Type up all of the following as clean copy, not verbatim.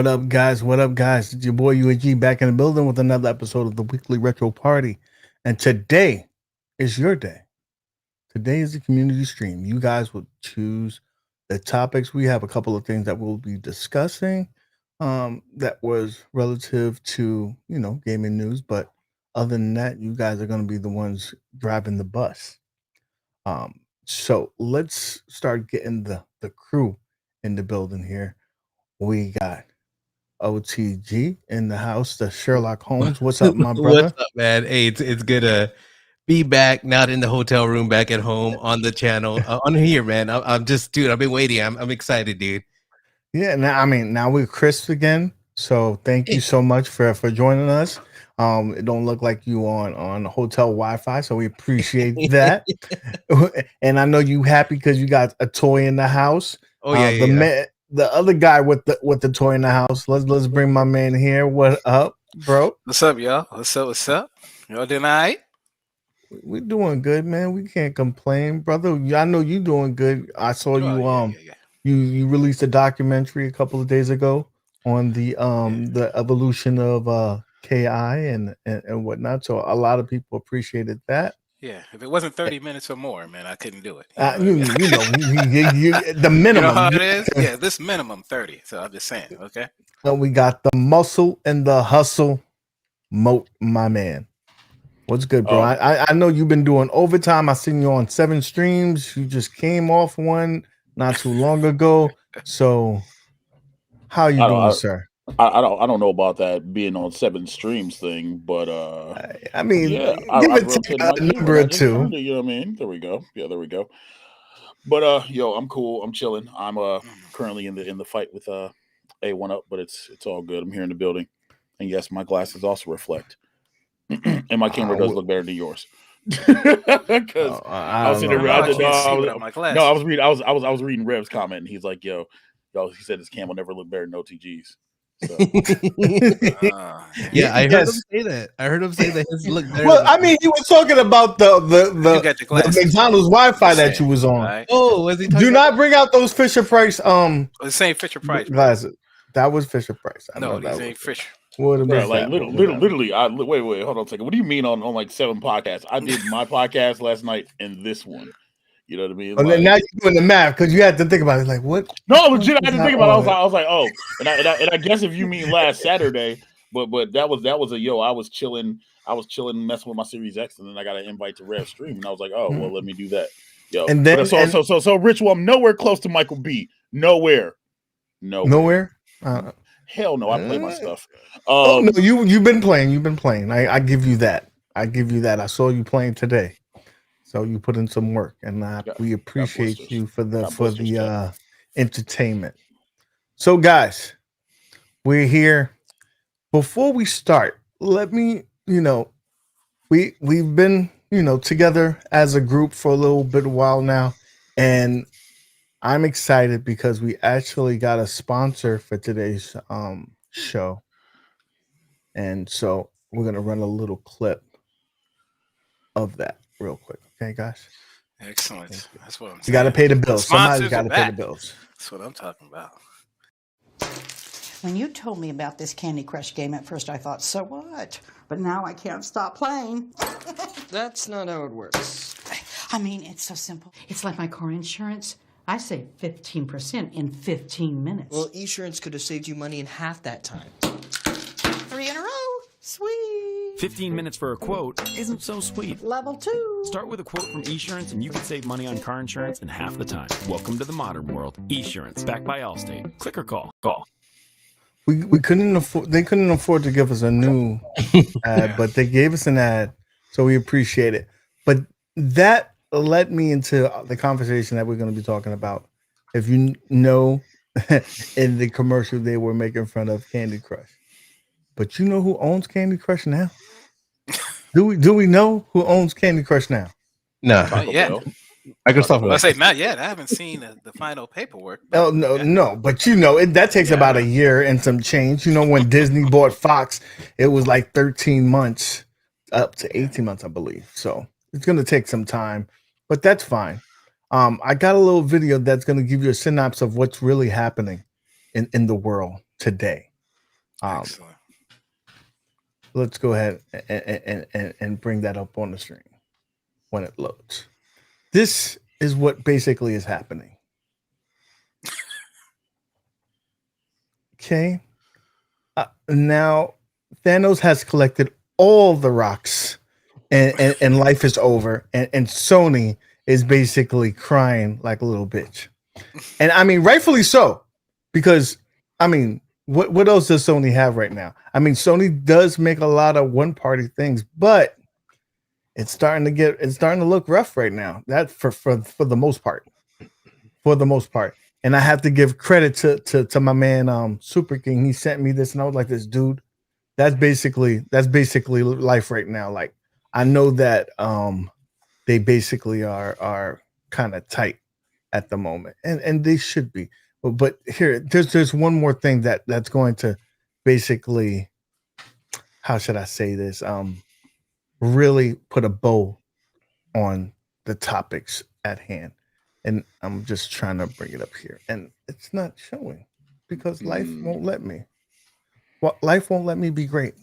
What up, guys? What up, guys? It's your boy UAG back in the building with another episode of the Weekly Retro Party. And today is your day. Today is the community stream. You guys will choose the topics. We have a couple of things that we'll be discussing that was relative to, gaming news. But other than that, you guys are going to be the ones driving the bus. So let's start getting the crew in the building here. We got OTG in the house, the Sherlock Holmes. What's up, my brother? What's up, man? Hey, it's good to be back, not in the hotel room, back at home on the channel. On here, man. I'm just, dude, I've been waiting. I'm excited, dude. Yeah, now we're crisp again. So thank you so much for joining us. It don't look like you on hotel Wi-Fi, so we appreciate that. And I know you happy because you got a toy in the house. Oh yeah, The other guy with the toy in the house. Let's bring my man here. What up, bro? What's up, y'all? What's up? Y'all doing all right? We're doing good, man. We can't complain, brother. I know you doing good. I saw you you released a documentary a couple of days ago on the evolution of KI and whatnot. So a lot of people appreciated that. Yeah, if it wasn't 30 minutes or more, man, I couldn't do it. The minimum. You know how it is? Yeah, this minimum 30. So I'm just saying, okay? So we got the muscle and the hustle, MOAT, my man. What's good, bro? I know you've been doing overtime. I seen you on 7 streams. You just came off one not too long ago. So how you doing, sir? I don't know about that being on 7 streams thing, but I mean, yeah, give it a number or two. You know what I mean? There we go. Yeah, there we go. But yo, I'm cool. I'm chilling. I'm currently in the fight with A1 up, but it's all good. I'm here in the building, and yes, my glasses also reflect, and my camera does look better than yours. Because I was reading Rev's comment, and he's like, yo, he said his cam will never look better than OTG's. So. Yeah, I heard him say that. I heard him say that his look better. Well, I mean, he was talking about the McDonald's Wi-Fi that you was on. Right? Oh, was he? Do not bring out those Fisher Price the same Fisher Price glasses. That was Fisher Price. No, these ain't Fisher. Like literally. Wait, hold on a second. What do you mean on like 7 podcasts? I did my podcast last night and this one. You know what I mean? And then now you're doing the math because you had to think about it. Like what? No, legit. I had to think about it. I was like, oh, and I guess if you mean last Saturday, but that was I was chilling, messing with my Series X, and then I got an invite to Rev Stream, and I was like, oh, well, let me do that. Yo, and then so Ritual, I'm nowhere close to Michael B. Nowhere. Hell no, I play my stuff. No, you've been playing. I give you that. I saw you playing today. So you put in some work, and we appreciate you for the entertainment. So, guys, we're here. Before we start, let me, we've been, together as a group for a little bit while now, and I'm excited because we actually got a sponsor for today's show, and so we're gonna run a little clip of that real quick. Okay, guys. Excellent. That's what I'm saying. You got to pay the bills. Somebody's got to pay the bills. That's what I'm talking about. When you told me about this Candy Crush game at first, I thought, so what? But now I can't stop playing. That's not how it works. I mean, it's so simple. It's like my car insurance. I save 15% in 15 minutes. Well, eSurance could have saved you money in half that time. 3 in a row. Sweet. 15 minutes for a quote isn't so sweet. Level 2. Start with a quote from eSurance and you can save money on car insurance in half the time. Welcome to the modern world. eSurance, backed by Allstate. Click or call. Call. We couldn't afford. They couldn't afford to give us a new ad, but they gave us an ad, so we appreciate it. But that led me into the conversation that we're going to be talking about. If you know, in the commercial they were making fun of Candy Crush. But you know who owns Candy Crush now? Do we know who owns Candy Crush now? No. Yeah. Microsoft. I say not yet. I haven't seen the final paperwork. Oh no. But that takes about a year and some change. When Disney bought Fox, it was like 13 months, up to 18 months, I believe. So it's going to take some time, but that's fine. I got a little video that's going to give you a synopsis of what's really happening in the world today. Excellent. Let's go ahead and bring that up on the screen when it loads. This is what basically is happening. Okay. Now Thanos has collected all the rocks, and life is over, and Sony is basically crying like a little bitch. And I mean, rightfully so, because I mean, what else does Sony have right now? I mean, Sony does make a lot of one party things, but it's starting to look rough right now. That for the most part. For the most part. And I have to give credit to my man Super King. He sent me this and I was like, this dude, that's basically life right now. Like I know that they basically are kind of tight at the moment. And they should be. But here, there's one more thing that's going to basically, how should I say this? Really put a bow on the topics at hand. And I'm just trying to bring it up here. And it's not showing because life won't let me. Well, life won't let me be great.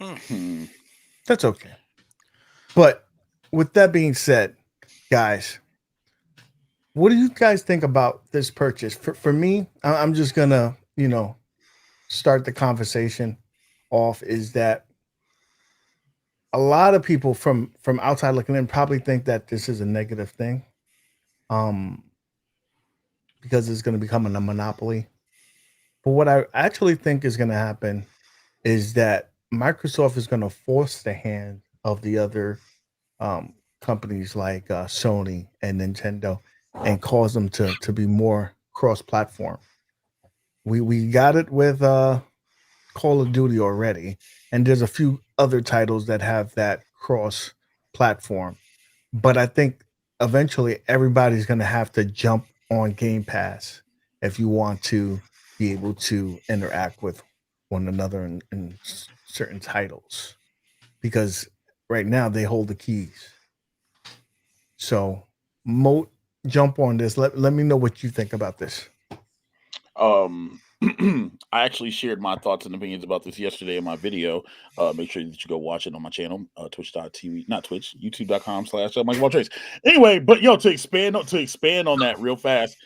That's okay. But with that being said, guys, what do you guys think about this purchase? For me, I'm just gonna, start the conversation off. Is that a lot of people from outside looking in probably think that this is a negative thing, because it's going to become a monopoly. But what I actually think is going to happen is that Microsoft is going to force the hand of the other companies like Sony and Nintendo and cause them to be more cross-platform. We got it with Call of Duty already, and there's a few other titles that have that cross-platform. But I think eventually everybody's going to have to jump on Game Pass if you want to be able to interact with one another in certain titles, because right now they hold the keys. So, Moat, jump on this. Let me know what you think about this. I actually shared my thoughts and opinions about this yesterday in my video. Make sure that you go watch it on my channel, twitch.tv, not Twitch, youtube.com/MikeWaltrace. Anyway, but to expand on that real fast.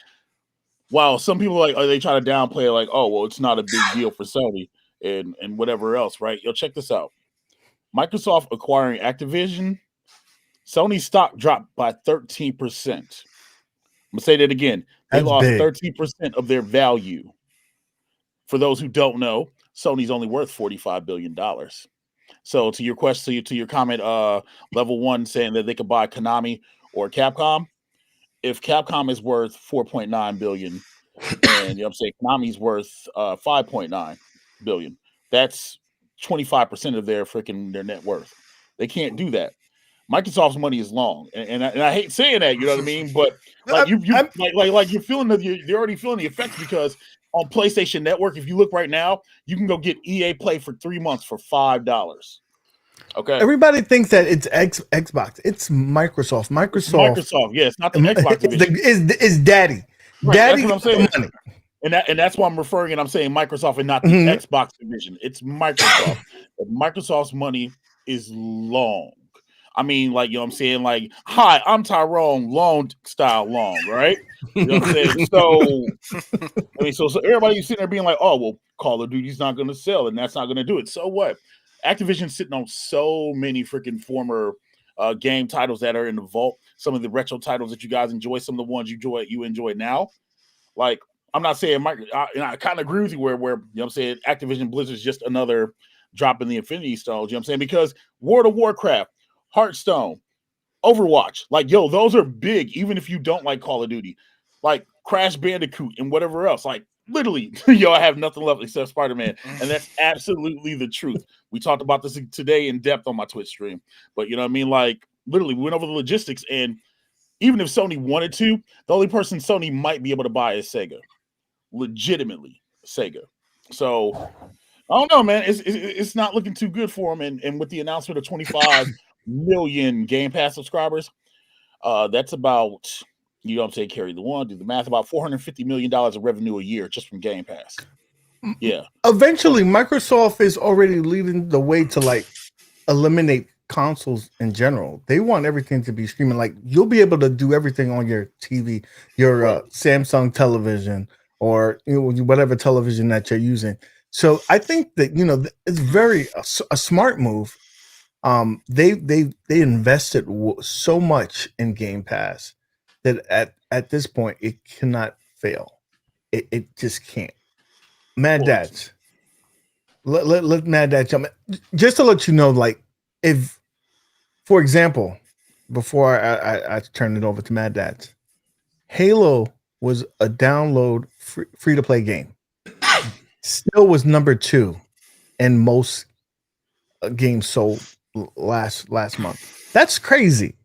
While some people they try to downplay it, like, oh, well, it's not a big deal for Sony and whatever else, right? Check this out. Microsoft acquiring Activision, Sony stock dropped by 13%. I'm gonna say that again. They That's lost big. 13% of their value. For those who don't know, Sony's only worth $45 billion. So to your question, to your comment, level one saying that they could buy Konami or Capcom. If Capcom is worth 4.9 billion, and Konami's worth 5.9 billion, that's 25% of their net worth. They can't do that. Microsoft's money is long, and I hate saying that, you know what I mean? But you're feeling you're already feeling the effects, because on PlayStation Network, if you look right now, you can go get EA Play for 3 months for $5. Okay. Everybody thinks that it's Xbox. It's Microsoft. Microsoft, yes, not the Xbox division. Is Daddy. Right, Daddy, that's what I'm saying. money. And that's why I'm referring, and I'm saying Microsoft and not the Xbox division. It's Microsoft. But Microsoft's money is long. I mean, hi, I'm Tyrone, long style long, right? You know what I'm saying? So, so everybody's sitting there being like, oh, well, Call of Duty's not going to sell, and that's not going to do it. So what? Activision's sitting on so many freaking former game titles that are in the vault. Some of the retro titles that you guys enjoy, some of the ones you enjoy now. Like, I'm not saying and I kind of agree with you where Activision Blizzard's just another drop in the Infinity Stone. You know what I'm saying? Because World of Warcraft, Hearthstone, Overwatch, those are big, even if you don't like Call of Duty. Like Crash Bandicoot and whatever else. Like, literally, I have nothing left except Spider-Man. And that's absolutely the truth. We talked about this today in depth on my Twitch stream. But you know what I mean? Like, literally, we went over the logistics, and even if Sony wanted to, the only person Sony might be able to buy is Sega. Legitimately, Sega. So, I don't know, man. It's not looking too good for them. And with the announcement of 25 million Game Pass subscribers, that's about, carry the one, do the math, about $450 million of revenue a year just from Game Pass. Yeah. Eventually, Microsoft is already leading the way to like eliminate consoles in general. They want everything to be streaming. Like you'll be able to do everything on your TV, your Samsung television, or whatever television that you're using. So I think that it's very a smart move. They invested so much in Game Pass that at this point it cannot fail. It just can't. Mad Dads. Let Mad Dad jump in. Just to let you know, like if, for example, before I turn it over to Mad Dads, Halo was a download free to play game. Still was number 2 in most games sold last month. That's crazy.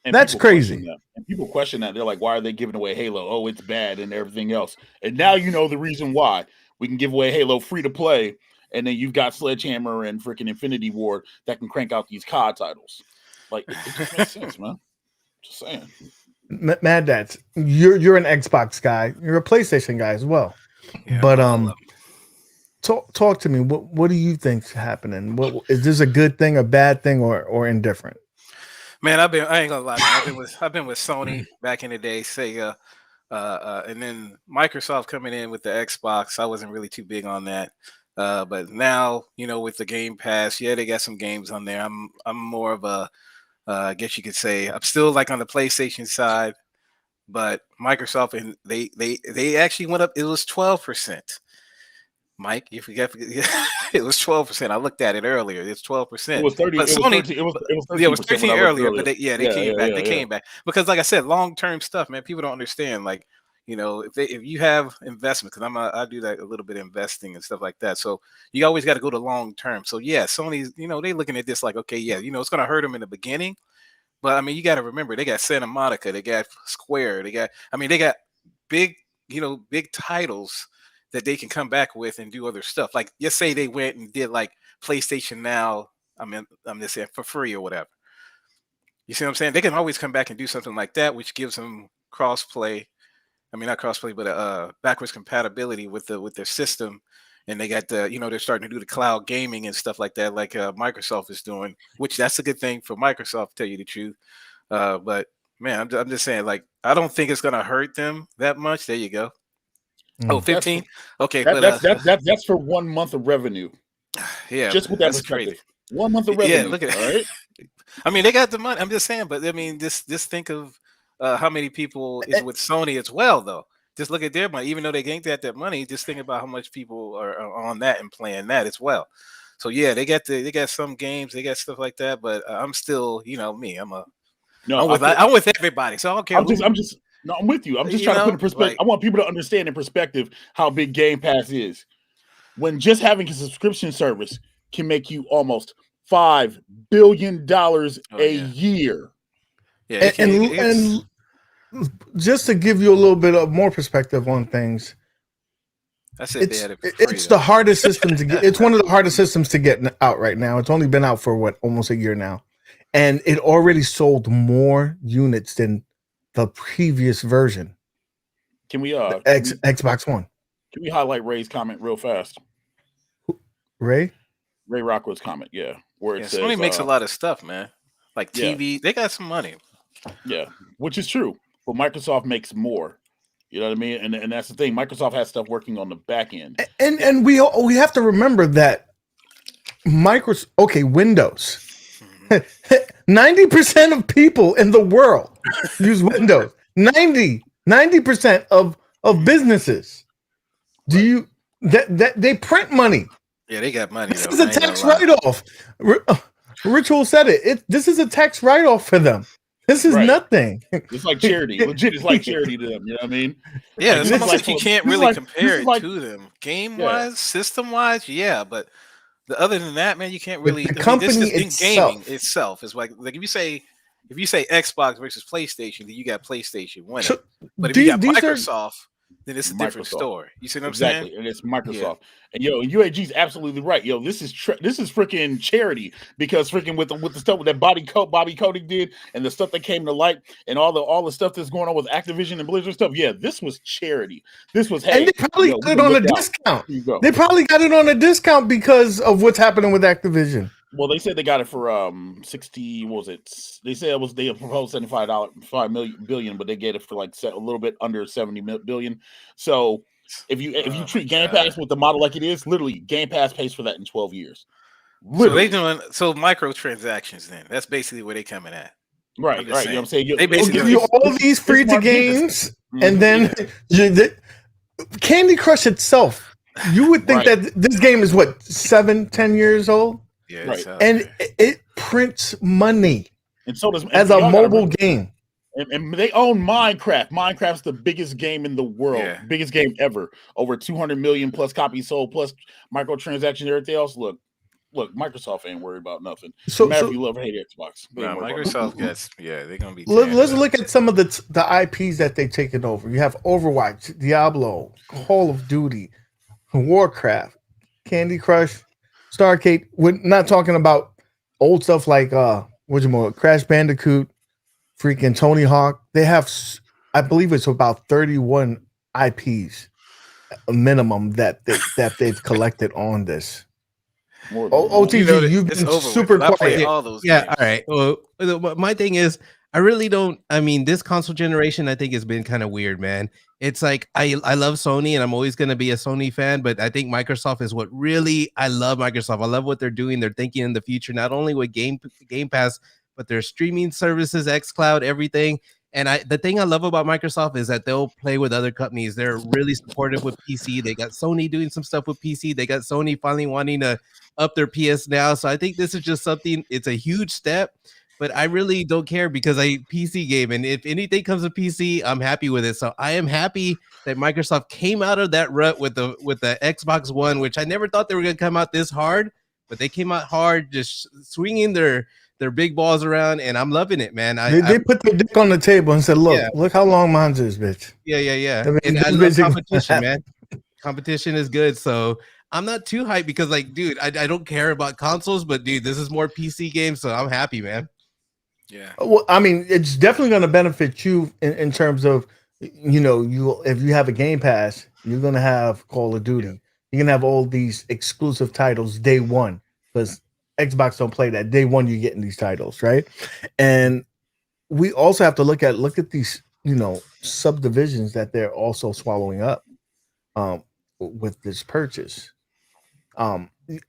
And That's crazy. And people question that. They're like, why are they giving away Halo? Oh, it's bad and everything else. And now you know the reason why. We can give away Halo free to play, and then you've got Sledgehammer and freaking Infinity Ward that can crank out these COD titles. Like, it just makes sense, man. Just saying. Mad Dads, you're an Xbox guy. You're a PlayStation guy as well. Yeah, but talk to me. What do you think's happening? What is this a good thing, a bad thing, or indifferent? Man, I ain't gonna lie, man. I've been with Sony back in the day, Sega, and then Microsoft coming in with the Xbox. I wasn't really too big on that. But now, with the Game Pass, yeah, they got some games on there. I'm more of a I guess you could say I'm still like on the PlayStation side, but Microsoft, and they actually went up. It was 12%. Mike, you forget it was 12%. I looked at it earlier. It's 12%. It was 30. But it Sony, it was 13 earlier. But they came back. They came back because, like I said, long term stuff, man. People don't understand. Like, if you have investment, because I do that a little bit of investing and stuff like that. So you always got to go to long term. So yeah, Sony's, they looking at this like, okay, yeah, it's going to hurt them in the beginning, but I mean, you got to remember they got Santa Monica, they got Square, they got big, big titles that they can come back with and do other stuff. Like, just say they went and did like PlayStation Now. I'm just saying for free or whatever. You see what I'm saying? They can always come back and do something like that, which gives them cross-play. I mean, not cross-play, but backwards compatibility with their system. And they got they're starting to do the cloud gaming and stuff like that, like Microsoft is doing, which that's a good thing for Microsoft, to tell you the truth. But man, I'm just saying, like, I don't think it's gonna hurt them that much. There you go. Oh, 15. Okay, that's for 1 month of revenue. Yeah, just with that that's perspective. Crazy. 1 month of revenue. Yeah, look at all right. I mean, they got the money. I'm just saying, but I mean, just think of how many people is with Sony as well, though. Just look at their money. Even though they ain't got that money, just think about how much people are on that and playing that as well. So yeah, they got some games, they got stuff like that. But I'm still, me. I'm with everybody. So I don't care. I'm with you. I'm just trying to put in perspective. Like, I want people to understand in perspective how big Game Pass is. When just having a subscription service can make you almost $5 billion a year. Yeah, and just to give you a little bit of more perspective on things, it's the hardest system to get. It's one of the hardest systems to get out right now. It's only been out for almost a year now, and it already sold more units than the previous version. Can we Xbox One? Can we highlight Ray's comment real fast? Ray Rockwood's comment, where it says Sony makes a lot of stuff, man. Like TV, they got some money. Yeah, which is true. But Microsoft makes more. You know what I mean? And that's the thing. Microsoft has stuff working on the back end. And we have to remember that Windows. 90% of people in the world use Windows. 90% of businesses. That they print money. Yeah, they got money. This is a tax write-off. Ritual said it. This is a tax write-off for them. This is nothing. It's like charity. Legit, it's like charity to them. You know what I mean? Yeah, it's almost like you can't really compare it to them. Game-wise, system-wise, yeah, but other than that, man, you can't really. The company gaming itself is like if you say Xbox versus PlayStation, then you got PlayStation winning. But if you got Microsoft, then it's a different Microsoft. story. You see what I'm Exactly, saying? and it's Microsoft. And UAG is absolutely right. This is freaking charity, because freaking with the stuff with that Bobby Kotick did, and the stuff that came to light, and all the stuff that's going on with Activision and Blizzard stuff. Yeah, this was charity. This was and they probably got it on a discount. They probably got it on a discount because of what's happening with Activision. Well, they said they got it for 60. What was it? They said they proposed $5 billion, but they get it for like a little bit under 70 billion. So if you treat Game Pass with the model like it is, literally Game Pass pays for that in 12 years. Literally. So microtransactions. Then that's basically where they coming at. Right. You know what I'm saying? They basically give you all these free to games, and then Candy Crush itself. You would think that this game is what 7-10 years old. Yeah, and it prints money, and so does as a mobile game. And they own Minecraft. Minecraft's the biggest game in the world, biggest game ever. Over 200 million plus copies sold, plus microtransactions and everything else. Look, Microsoft ain't worried about nothing. No matter if you love or hate Xbox. Microsoft gets they're gonna be. Let's look at some of the IPs that they've taken over. You have Overwatch, Diablo, Call of Duty, Warcraft, Candy Crush, Starcade. We're not talking about old stuff like Crash Bandicoot, freaking Tony Hawk. They have, I believe it's about 31 IPs, a minimum that they've collected on this. OTG, you've been super quiet. All those games. All right. Well, my thing is, I really don't. I mean, this console generation, I think, has been kind of weird, man. It's like I love Sony, and I'm always going to be a Sony fan, but I think Microsoft is what really I love. Microsoft, I love what they're doing. They're thinking in the future, not only with Game Pass, but their streaming services, xCloud, everything. And the thing I love about Microsoft is that they'll play with other companies. They're really supportive with PC. They got Sony doing some stuff with PC. They got Sony finally wanting to up their PS now. So I think this is just something. It's a huge step. But I really don't care because I PC game, and if anything comes to PC, I'm happy with it. So I am happy that Microsoft came out of that rut with the Xbox One, which I never thought they were going to come out this hard, but they came out hard, just swinging their big balls around, and I'm loving it, man. They put their dick on the table and said, "Look how long mine's is, bitch." Yeah. And I love competition, man. Competition is good, so I'm not too hyped because, like, dude, I don't care about consoles, but dude, this is more PC games, so I'm happy, man. Yeah. Well, I mean, it's definitely going to benefit you in terms of, if you have a Game Pass, you're going to have Call of Duty. You're going to have all these exclusive titles day one, because Xbox don't play that. Day one, you're getting these titles, right? And we also have to look at these, subdivisions that they're also swallowing up with this purchase.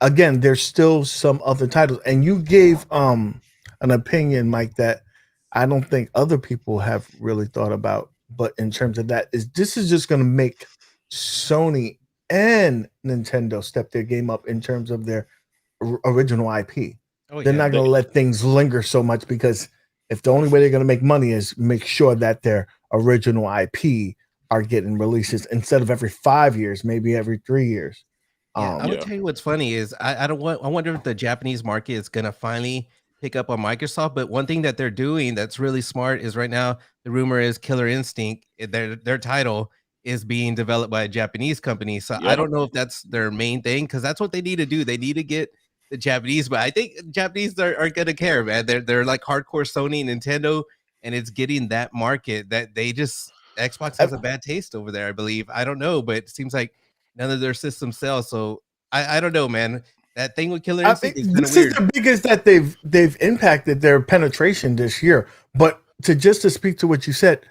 Again, there's still some other titles, and you gave an opinion, Mike, that I don't think other people have really thought about. But in terms of that, this is just going to make Sony and Nintendo step their game up in terms of their original IP. They're not going to let things linger so much, because if the only way they're going to make money is make sure that their original IP are getting releases instead of every 5 years, maybe every 3 years. I would tell you what's funny is I wonder if the Japanese market is going to finally pick up on Microsoft. But one thing that they're doing that's really smart is right now the rumor is Killer Instinct, their title is being developed by a Japanese company. So I don't know if that's their main thing, because that's what they need to do. They need to get the Japanese, but I think Japanese are gonna care, man. They're like hardcore Sony and Nintendo, and it's getting that market that they just Xbox has a bad taste over there, I believe. I don't know, but it seems like none of their systems sell. So I don't know, man. That thing with Killer Instinct is kind of weird. This is the biggest that they've impacted their penetration this year. But to speak to what you said,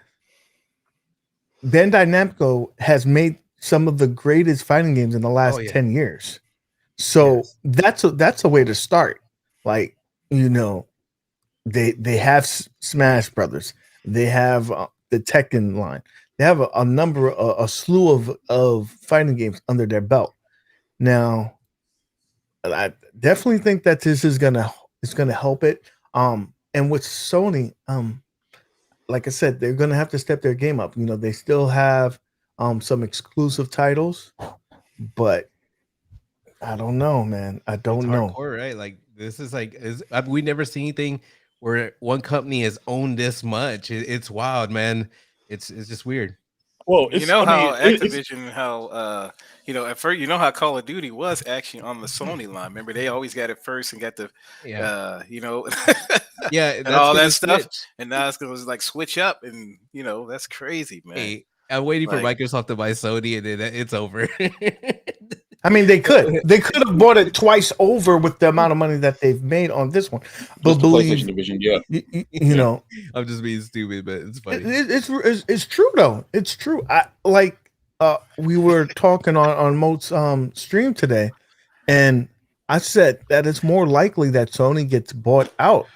Bandai Namco has made some of the greatest fighting games in the last 10 years. So that's a way to start. Like, they have Smash Brothers. They have the Tekken line. They have a slew of fighting games under their belt. Now, I definitely think that this is gonna help it. And with Sony, like I said, they're gonna have to step their game up. They still have some exclusive titles, but I don't know, man. I don't know. Hardcore, right? Like this is we never seen anything where one company has owned this much. It's wild, man. It's just weird. Well, You know how Activision, how at first, you know how Call of Duty was actually on the Sony line. Remember, they always got it first and got the, Yeah, and that's all gonna that stuff. switch. And now it's gonna like switch up, and that's crazy, man. Hey, I'm waiting for Like- Microsoft to buy Sony, and then it's over. I mean, they could have bought it twice over with the amount of money that they've made on this one. But Just the believe PlayStation division, yeah. you know, I'm just being stupid, but it's funny. it's true though. It's true. We were talking on MOAT's stream today, and I said that it's more likely that Sony gets bought out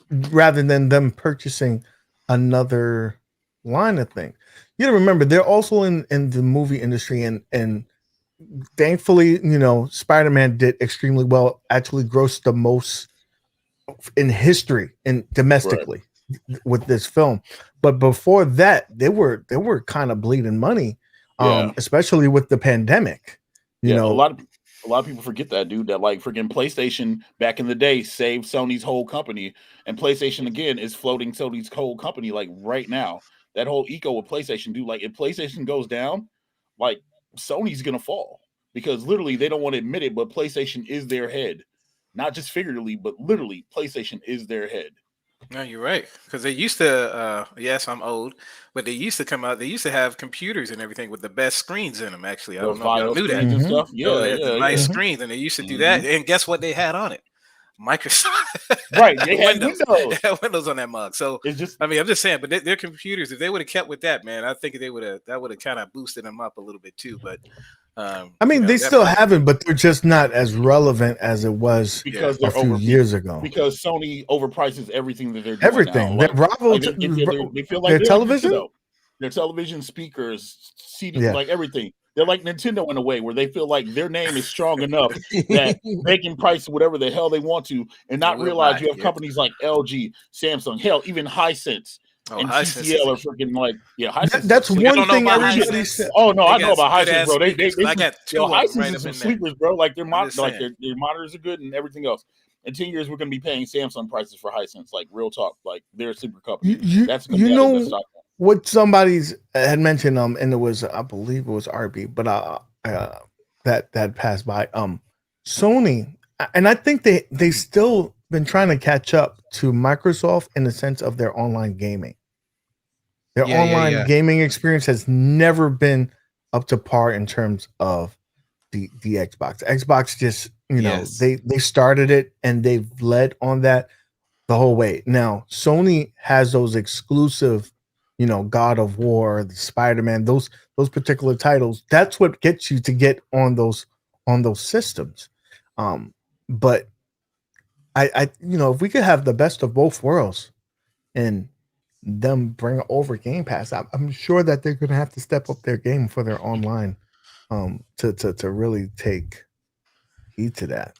rather than them purchasing another line of things. You gotta remember, they're also in the movie industry, and thankfully, Spider-Man did extremely well, actually grossed the most in history and domestically with this film. But before that, they were kind of bleeding money, especially with the pandemic. You know, a lot of people forget that, dude, that like freaking PlayStation back in the day saved Sony's whole company, and PlayStation again is floating Sony's whole company like right now. That whole eco with PlayStation, dude, like if PlayStation goes down, like Sony's gonna fall, because literally they don't want to admit it, but PlayStation is their head. Not just figuratively, but literally PlayStation is their head. No, you're right. Because they used to, yes, I'm old, but they used to come out. They used to have computers and everything with the best screens in them. Actually, I don't know if y'all knew that. And stuff. Yeah, they had the nice screens, and they used to do that. And guess what they had on it? Microsoft. Right, they had Windows. They had Windows on that mug. So it's just, I mean, I'm just saying, but their computers, if they would have kept with that, man, I think that would have kind of boosted them up a little bit too. But I mean, they still haven't, but they're just not as relevant as it was because a few years ago. Because Sony overprices everything that they're doing. Everything. Now. They feel like their television, their television speakers, CD, like everything. They're like Nintendo in a way, where they feel like their name is strong enough that they can price whatever the hell they want to, and not realize you have companies like LG, Samsung, hell, even Hisense. And TCL are freaking like, Hisense. That's one thing everybody said. Oh no, I know about Hisense, bro. They got Hisense is some sleepers, bro. Like their monitors are good and everything else. In 10 years, we're gonna be paying Samsung prices for Hisense. Like real talk, like they're a super company. That's what somebody's had mentioned, and it was, I believe it was RB, but that passed by. Sony, and I think they still been trying to catch up to Microsoft in the sense of their online gaming. Their online gaming experience has never been up to par in terms of the Xbox. Xbox just, they started it and they've led on that the whole way. Now, Sony has those exclusive, God of War, the Spider-Man, those particular titles. That's what gets you to get on those systems. But I if we could have the best of both worlds and them bring over Game Pass, I'm sure that they're going to have to step up their game for their online to really take heed to that.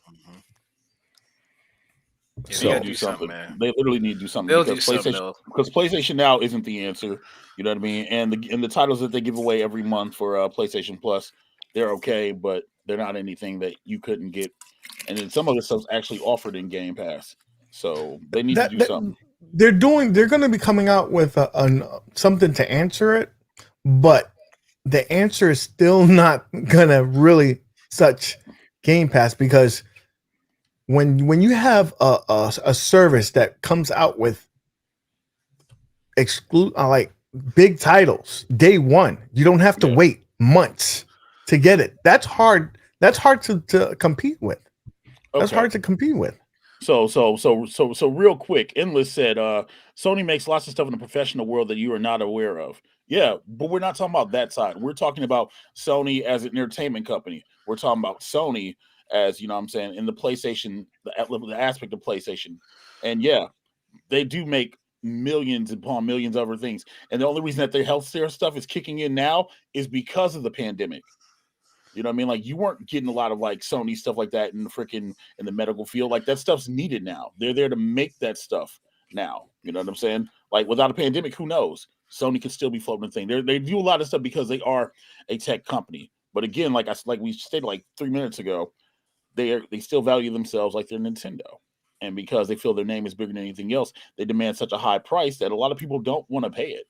Yeah, so do something, man. They literally need to do something, because PlayStation Now isn't the answer. You know what I mean? And the titles that they give away every month for PlayStation Plus, they're okay, but they're not anything that you couldn't get. And then some of the stuff's actually offered in Game Pass, so they need to do something. They're going to be coming out with something to answer it, but the answer is still not gonna really touch Game Pass, because when you have a service that comes out with like big titles day one, you don't have to wait months to get it. That's hard. That's hard to compete with. That's hard to compete with. So real quick, Endless said, Sony makes lots of stuff in the professional world that you are not aware of. Yeah, but we're not talking about that side. We're talking about Sony as an entertainment company. We're talking about Sony as, in the PlayStation, the aspect of PlayStation. And yeah, they do make millions upon millions of other things. And the only reason that their healthcare stuff is kicking in now is because of the pandemic. You know what I mean? Like, you weren't getting a lot of like Sony stuff like that in the medical field. Like, that stuff's needed now. They're there to make that stuff now. You know what I'm saying? Like, without a pandemic, who knows? Sony could still be floating the thing. They do a lot of stuff because they are a tech company. But again, like we stated like 3 minutes ago, they still value themselves like they're Nintendo. And because they feel their name is bigger than anything else, they demand such a high price that a lot of people don't want to pay it.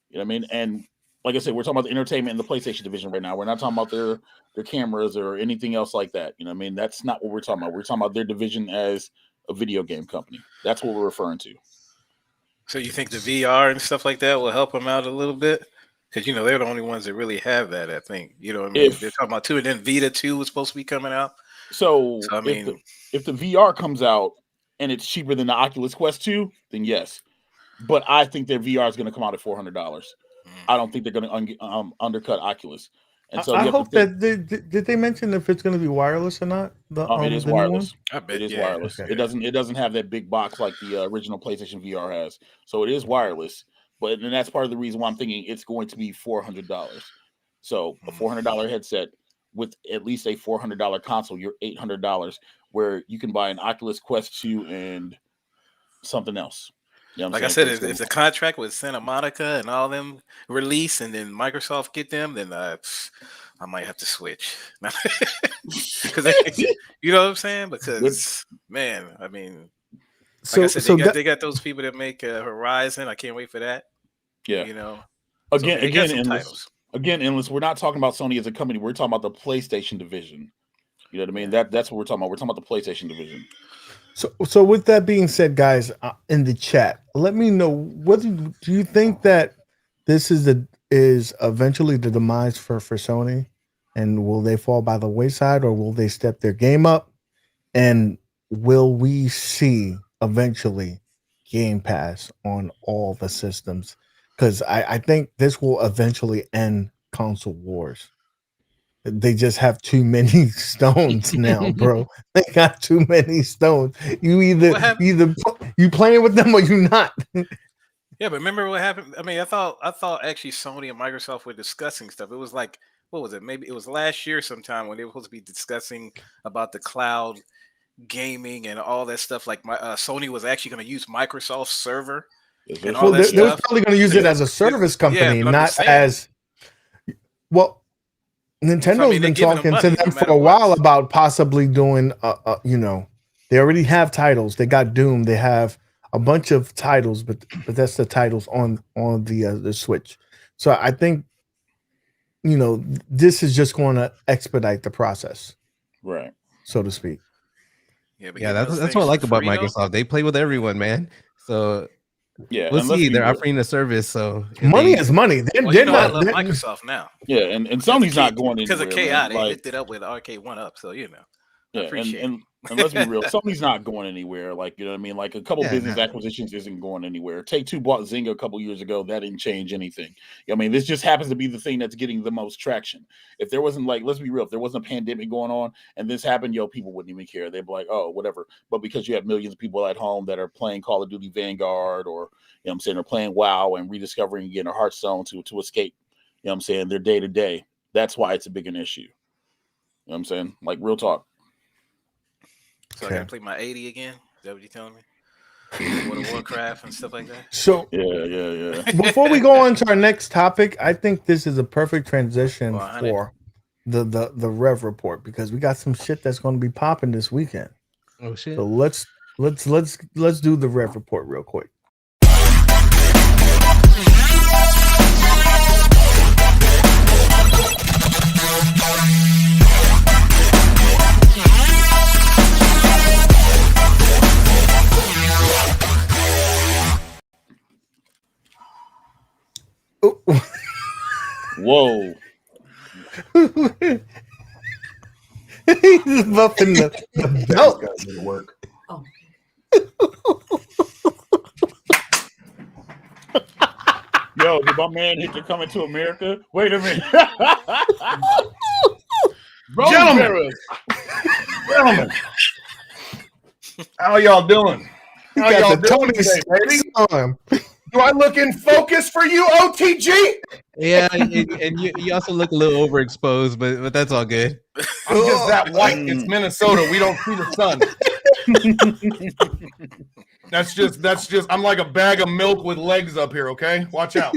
You know what I mean? And like I said, we're talking about the entertainment and the PlayStation division right now. We're not talking about their cameras or anything else like that. You know what I mean? That's not what we're talking about. We're talking about their division as a video game company. That's what we're referring to. So you think the VR and stuff like that will help them out a little bit? Because, you know, they're the only ones that really have that, I think. You know what I mean? They're talking about 2, and then Vita 2 was supposed to be coming out. So I mean, if the VR comes out and it's cheaper than the Oculus Quest 2, then yes. But I think their VR is going to come out at $400. I don't think they're going to undercut Oculus. And so I hope that did they mention if it's going to be wireless or not? It is wireless. I bet it is wireless. Okay. It doesn't have that big box like the original PlayStation VR has. So it is wireless. But and that's part of the reason why I'm thinking it's going to be $400. So a $400 headset with at least a $400 console, you're $800, where you can buy an Oculus Quest 2 and something else. You know like I said, if the contract with Santa Monica and all them release, and then Microsoft get them, then I might have to switch. Because you know what I'm saying? Because man, I mean, like I said, they got those people that make Horizon. I can't wait for that. Yeah, you know. Again, Endless. We're not talking about Sony as a company. We're talking about the PlayStation division. You know what I mean? That's what we're talking about. We're talking about the PlayStation division. So with that being said, guys, in the chat, let me know whether do you think that this is eventually the demise for Sony, and will they fall by the wayside, or will they step their game up, and will we see eventually Game Pass on all the systems? Because I think this will eventually end console wars. They just have too many stones now, bro. They got too many stones. You either you playing with them or you not. Yeah, but remember what happened? I mean, I thought actually Sony and Microsoft were discussing stuff. It was like, what was it? Maybe it was last year sometime when they were supposed to be discussing about the cloud gaming and all that stuff. Like Sony was actually going to use Microsoft's server. And all that they were probably going to use it as a service company, not as well. Nintendo's been talking to them for a while about possibly doing, you know, they already have titles. They got Doom. They have a bunch of titles, but that's the titles on the Switch. So I think, you know, this is just going to expedite the process, right, so to speak. Yeah, that's what I like about Microsoft. They play with everyone, man. So yeah, we'll see. They're offering a service, so money is money. They're not. I love Microsoft now. Yeah, and Sony's not going anywhere because of KI. They hooked it up with Arcade 1UP, so you know. Yeah, and let's be real, Sony's not going anywhere. Like, you know what I mean? Like a couple business acquisitions isn't going anywhere. Take-Two bought Zynga a couple years ago. That didn't change anything. I mean, this just happens to be the thing that's getting the most traction. If there wasn't, like, let's be real, if there wasn't a pandemic going on and this happened, people wouldn't even care. They'd be like, oh, whatever. But because you have millions of people at home that are playing Call of Duty Vanguard, or, you know what I'm saying, they're playing WoW and rediscovering again a Hearthstone to escape, you know what I'm saying, their day to day. That's why it's a big an issue. You know what I'm saying? Like, real talk. So I gotta play my 80 again? Is that what you're telling me? World of Warcraft and stuff like that? So yeah. Before we go on to our next topic, I think this is a perfect transition for the Rev Report, because we got some shit that's going to be popping this weekend. Oh shit. So let's do the Rev Report real quick. Whoa. He's buffing the belt. Work. Oh. Yo, did my man hit the Coming to America? Wait a minute. Gentlemen, how y'all doing? How y'all doing today, baby? Do I look in focus for you, OTG? Yeah, and you also look a little overexposed, but that's all good. I'm just that white. It's Minnesota. We don't see the sun. That's just. I'm like a bag of milk with legs up here. Okay, watch out.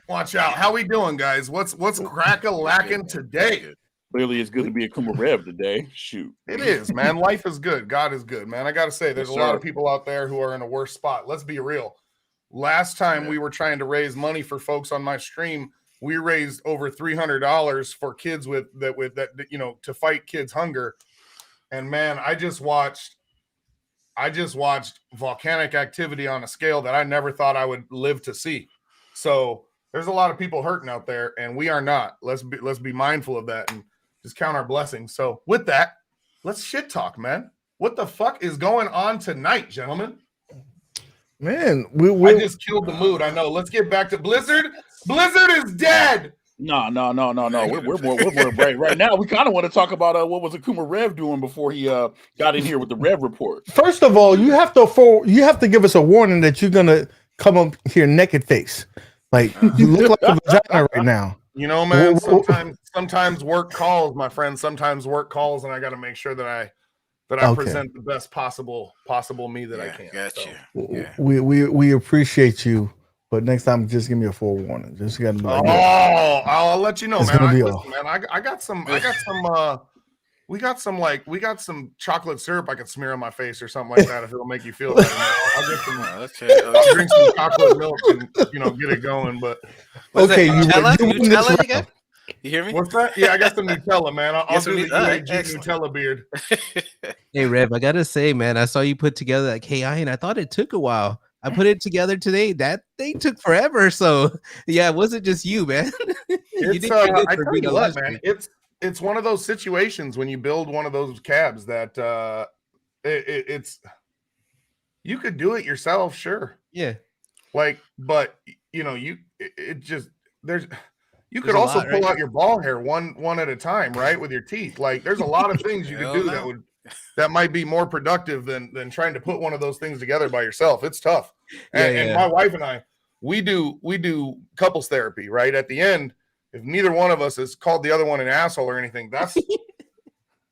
Watch out. How we doing, guys? What's crack-a-lacking today? Clearly, it's good to be a Kuma Rev today. Shoot. It is, man. Life is good. God is good, man. I got to say, there's a lot of people out there who are in a worse spot. Let's be real. last time we were trying to raise money for folks on my stream, we raised over $300 for kids with that, you know, to fight kids' hunger. And man, I just watched volcanic activity on a scale that I never thought I would live to see. So there's a lot of people hurting out there, and we are not. Let's be mindful of that and just count our blessings. So with that, let's shit talk, man. What the fuck is going on tonight, gentlemen? Man, I just killed the mood. I know. Let's get back to Blizzard. Blizzard is dead. No. We're right now. We kind of want to talk about what was Akuma Rev doing before he got in here with the Rev report. First of all, you have to give us a warning that you're gonna come up here naked face. Like you look like a vagina right now. You know, man. Sometimes work calls, my friend. Sometimes work calls, and I got to make sure that I present the best possible me that I can. Gotcha. So, We appreciate you, but next time just give me a forewarning. Just got to. I'll let you know, It's man. gonna be Listen, man. I got some. We got some chocolate syrup I could smear on my face or something like that if it'll make you feel better. I'll get some. I'll drink some chocolate milk and get it going. But okay, Nutella you got? You hear me? What's that? Yeah, I got some Nutella, man. I'll do the UAG Nutella beard. Hey, Rev, I gotta say, man, I saw you put together that KI, and I thought it took a while. I put it together today. That thing took forever. So, yeah, it wasn't just you, man. I tell you what, man. It's one of those situations when you build one of those cabs that it's you could do it yourself, sure. Yeah. Like, but you could also pull out your ball hair one at a time, right? With your teeth. Like there's a lot of things you could do that might be more productive than trying to put one of those things together by yourself. It's tough. And my wife and I, we do couples therapy, right? At the end, if neither one of us has called the other one an asshole or anything, that's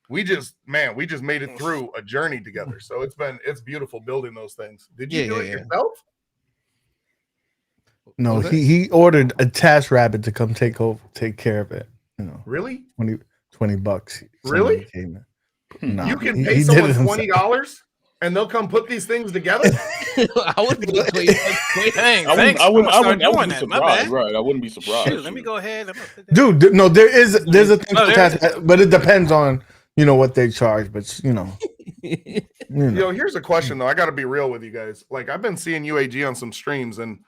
we just made it through a journey together. So it's beautiful building those things. Did you do it yourself? No, he ordered a Task Rabbit to come take care of it. Really? $20. Really? No, you can pay someone $20 and they'll come put these things together. I wouldn't be I wouldn't be surprised. Right? I wouldn't be surprised. Dude, let me go ahead. Dude, no, there's a thing for Task, but it depends on what they charge. But here's a question though. I got to be real with you guys. Like I've been seeing UAG on some streams and.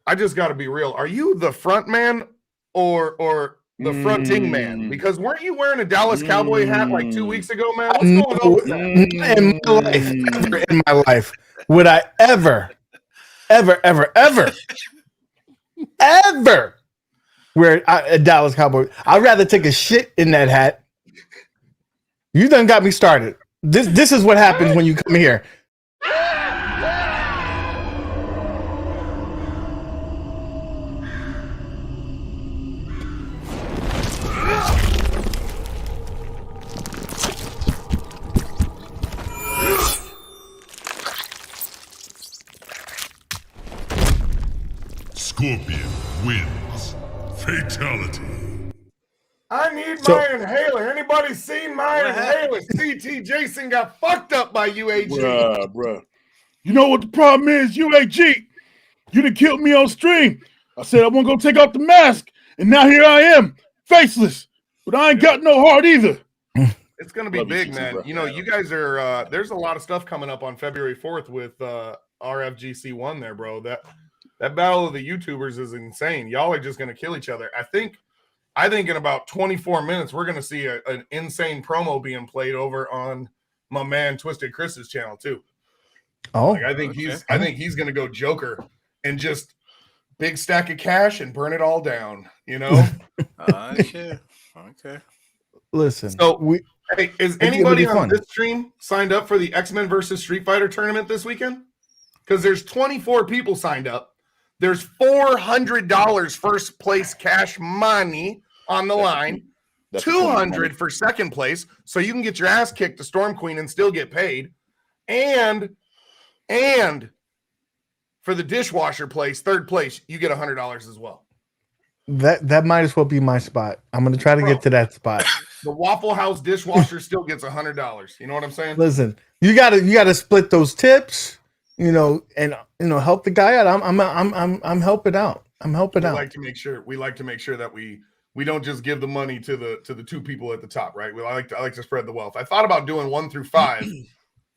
I just got to be real. Are you the front man or the fronting man? Because weren't you wearing a Dallas Cowboy hat like 2 weeks ago, man? What's going on with that? In my life, would I ever wear a Dallas Cowboy? I'd rather take a shit in that hat. You done got me started. This is what happens when you come here. Scorpion wins. Fatality. I need my inhaler. Anybody seen my inhaler? CT Jason got fucked up by UAG. Bruh. You know what the problem is, UAG? You done killed me on stream. I said I wasn't going to take off the mask, and now here I am, faceless. But I ain't got no heart either. It's going to be big, man. You guys are, there's a lot of stuff coming up on February 4th with RFGC1 there, bro. That battle of the YouTubers is insane. Y'all are just going to kill each other. I think in about 24 minutes, we're going to see an insane promo being played over on my man Twisted Chris's channel too. Oh, I think he's going to go Joker and just big stack of cash and burn it all down. Okay. Listen. So is anybody on this stream signed up for the X-Men versus Street Fighter tournament this weekend? Because there's 24 people signed up. There's $400 first place cash money on the line, $200 for second place, so you can get your ass kicked to Storm Queen and still get paid, and for the dishwasher place, third place, you get $100 as well. That might as well be my spot. I'm gonna try to get to that spot. The Waffle House dishwasher still gets $100. You know what I'm saying? Listen, you gotta split those tips. and help the guy out. I'm helping out. I'm helping we out. like to make sure that we don't just give the money to the two people at the top, right? I like to spread the wealth. I thought about doing 1 through 5,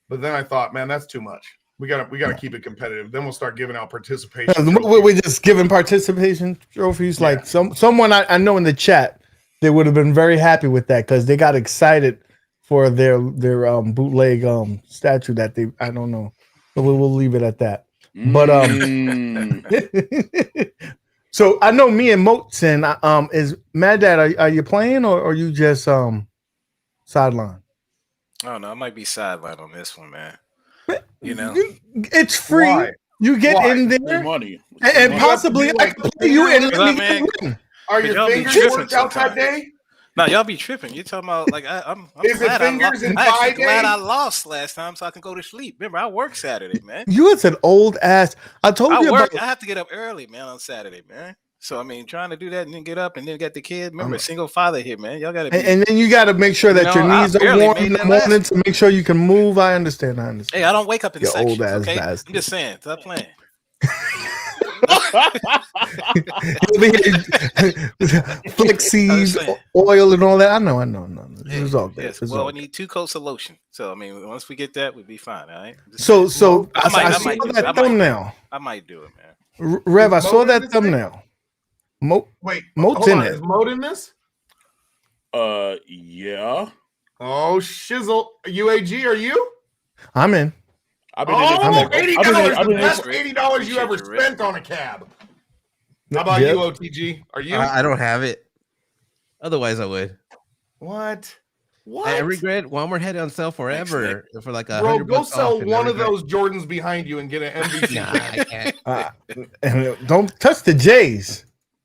but then I thought, man, that's too much. We gotta keep it competitive. Then we'll start giving out participation. We're just giving participation trophies. Like someone I know in the chat, they would have been very happy with that because they got excited for their bootleg statue that they, I don't know, but we'll leave it at that. But so I know me and Moten is Mad Dad. Are you playing or are you just sideline? Oh no, I might be sideline on this one, man. It's free. Why? You get in there, money, and possibly I can play you in. Are your fingers worked out that day? No, y'all be tripping. You're talking about like I'm Is it fingers in 5 days? Glad I lost last time so I can go to sleep. Remember, I work Saturday, man. You was an old ass. I told you I have to get up early, man, on Saturday, man. So I mean, trying to do that and then get up and then get the kid. Remember, single father here, man. Y'all gotta and then you gotta make sure that your knees are warm in the morning to make sure you can move. I understand. Hey, I don't wake up in sections, old ass okay? bastard. I'm just saying, stop playing. Flex oil and all that. I know. This is all good. Yes. Well, we need 2 coats of lotion. So I mean, once we get that, we'll be fine. All right. So I saw that thumbnail. I might do it, man. Rev, I saw that thumbnail. Wait, Moat's in it. Is Moat in this? Yeah. Oh, shizzle. UAG, are you? I'm in. $80. The best $80 you ever spent on a cab. How about you, OTG? Are you? I don't have it. Otherwise, I would. What? I regret Walmart had it on sale forever for like $100. Bro, go sell one of those Jordans behind you and get an MVP. Nah, I can't. Don't touch the J's.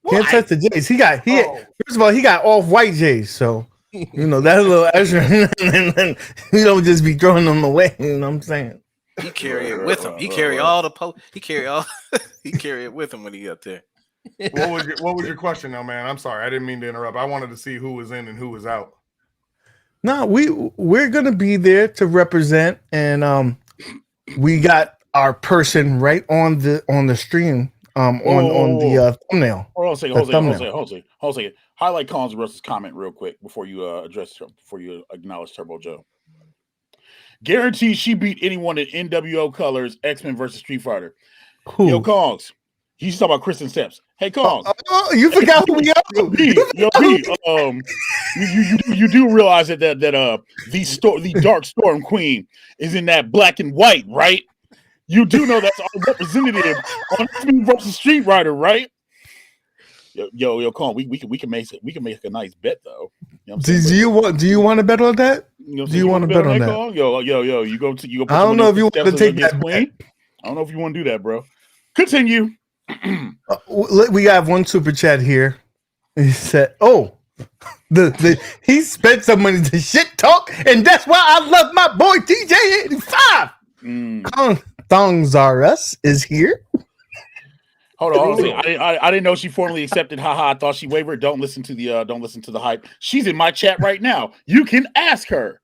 Can't touch the J's. First of all, he got off-white J's, so that's a little extra. And you don't just be throwing them away. You know what I'm saying? He carry it with him. He carry all the He carry it with him when he up there. What was your question now, man? I'm sorry, I didn't mean to interrupt. I wanted to see who was in and who was out. No, we're gonna be there to represent, and we got our person right on the stream. On the thumbnail. Hold on a second. Highlight Collins Russ's comment real quick before you acknowledge Turbo Joe. Guaranteed she beat anyone in NWO colors, X-Men versus Street Fighter. Who? Yo, Kongs. He's talking about Kristen Steps. Hey, Kongs. You forgot who we are. You do realize that the Dark Storm Queen is in that black and white, right? You do know that's our representative on X-Men versus Street Fighter, right? Yo, Kong, we can make a nice bet though. Do you want to bet on that? Do you want to bet on that? Yo, you go. I don't know if you want to take that Queen. I don't know if you want to do that, bro. Continue. We have one super chat here. He said, "Oh, he spent some money to shit talk, and that's why I love my boy TJ85." Thongs R Us is here. Hold on. I didn't know she formally accepted. Haha, I thought she wavered. Don't listen to the hype. She's in my chat right now. You can ask her.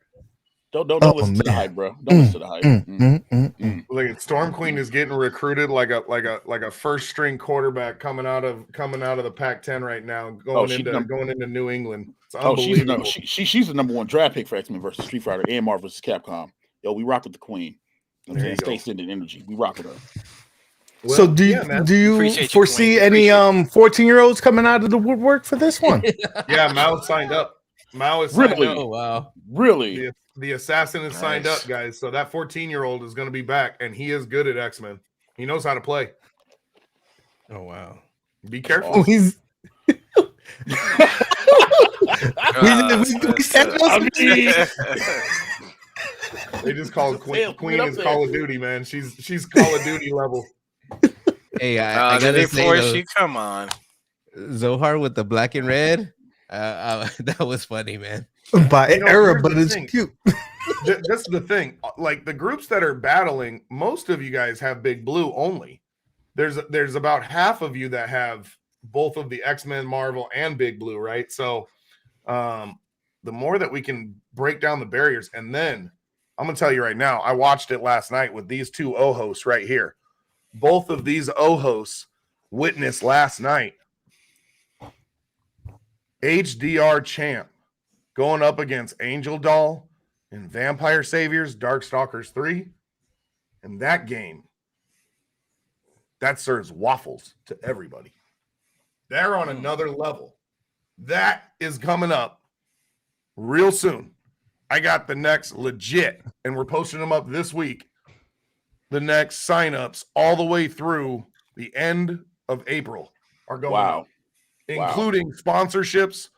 Don't listen to the hype, bro. Don't listen to the hype. Look, Storm Queen is getting recruited like a first string quarterback coming out of the Pac-10 right now, going into New England. She's the number 1 draft pick for X-Men versus Street Fighter and Marvel vs. Capcom. Yo, we rock with the Queen. Stay sending energy. We rock with her. Well, so do you foresee any 14-year-olds coming out of the woodwork for this one? Yeah, Mao signed up. Mao is signed up. Oh wow. Really? The assassin is signed up, guys. So that 14-year-old is going to be back, and he is good at X-Men. He knows how to play. Oh wow. Be careful. Oh, he's they just call Queen is Call of Duty, man. She's Call of Duty level. Hey, I gotta say though, come on, Zohar with the black and red. That was funny, man. By error, but it's cute. That's the thing. Like the groups that are battling, most of you guys have Big Blue only. There's about half of you that have both of the X-Men, Marvel, and Big Blue, right? So the more that we can break down the barriers, and then I'm gonna tell you right now. I watched it last night with these two O-hosts right here. Both of these O-hosts witnessed last night HDR Champ going up against Angel Doll and Vampire Saviors Darkstalkers 3. And that game, that serves waffles to everybody. They're on another level. That is coming up real soon. I got the next legit, and we're posting them up this week. The next signups all the way through the end of April are going up, including sponsorships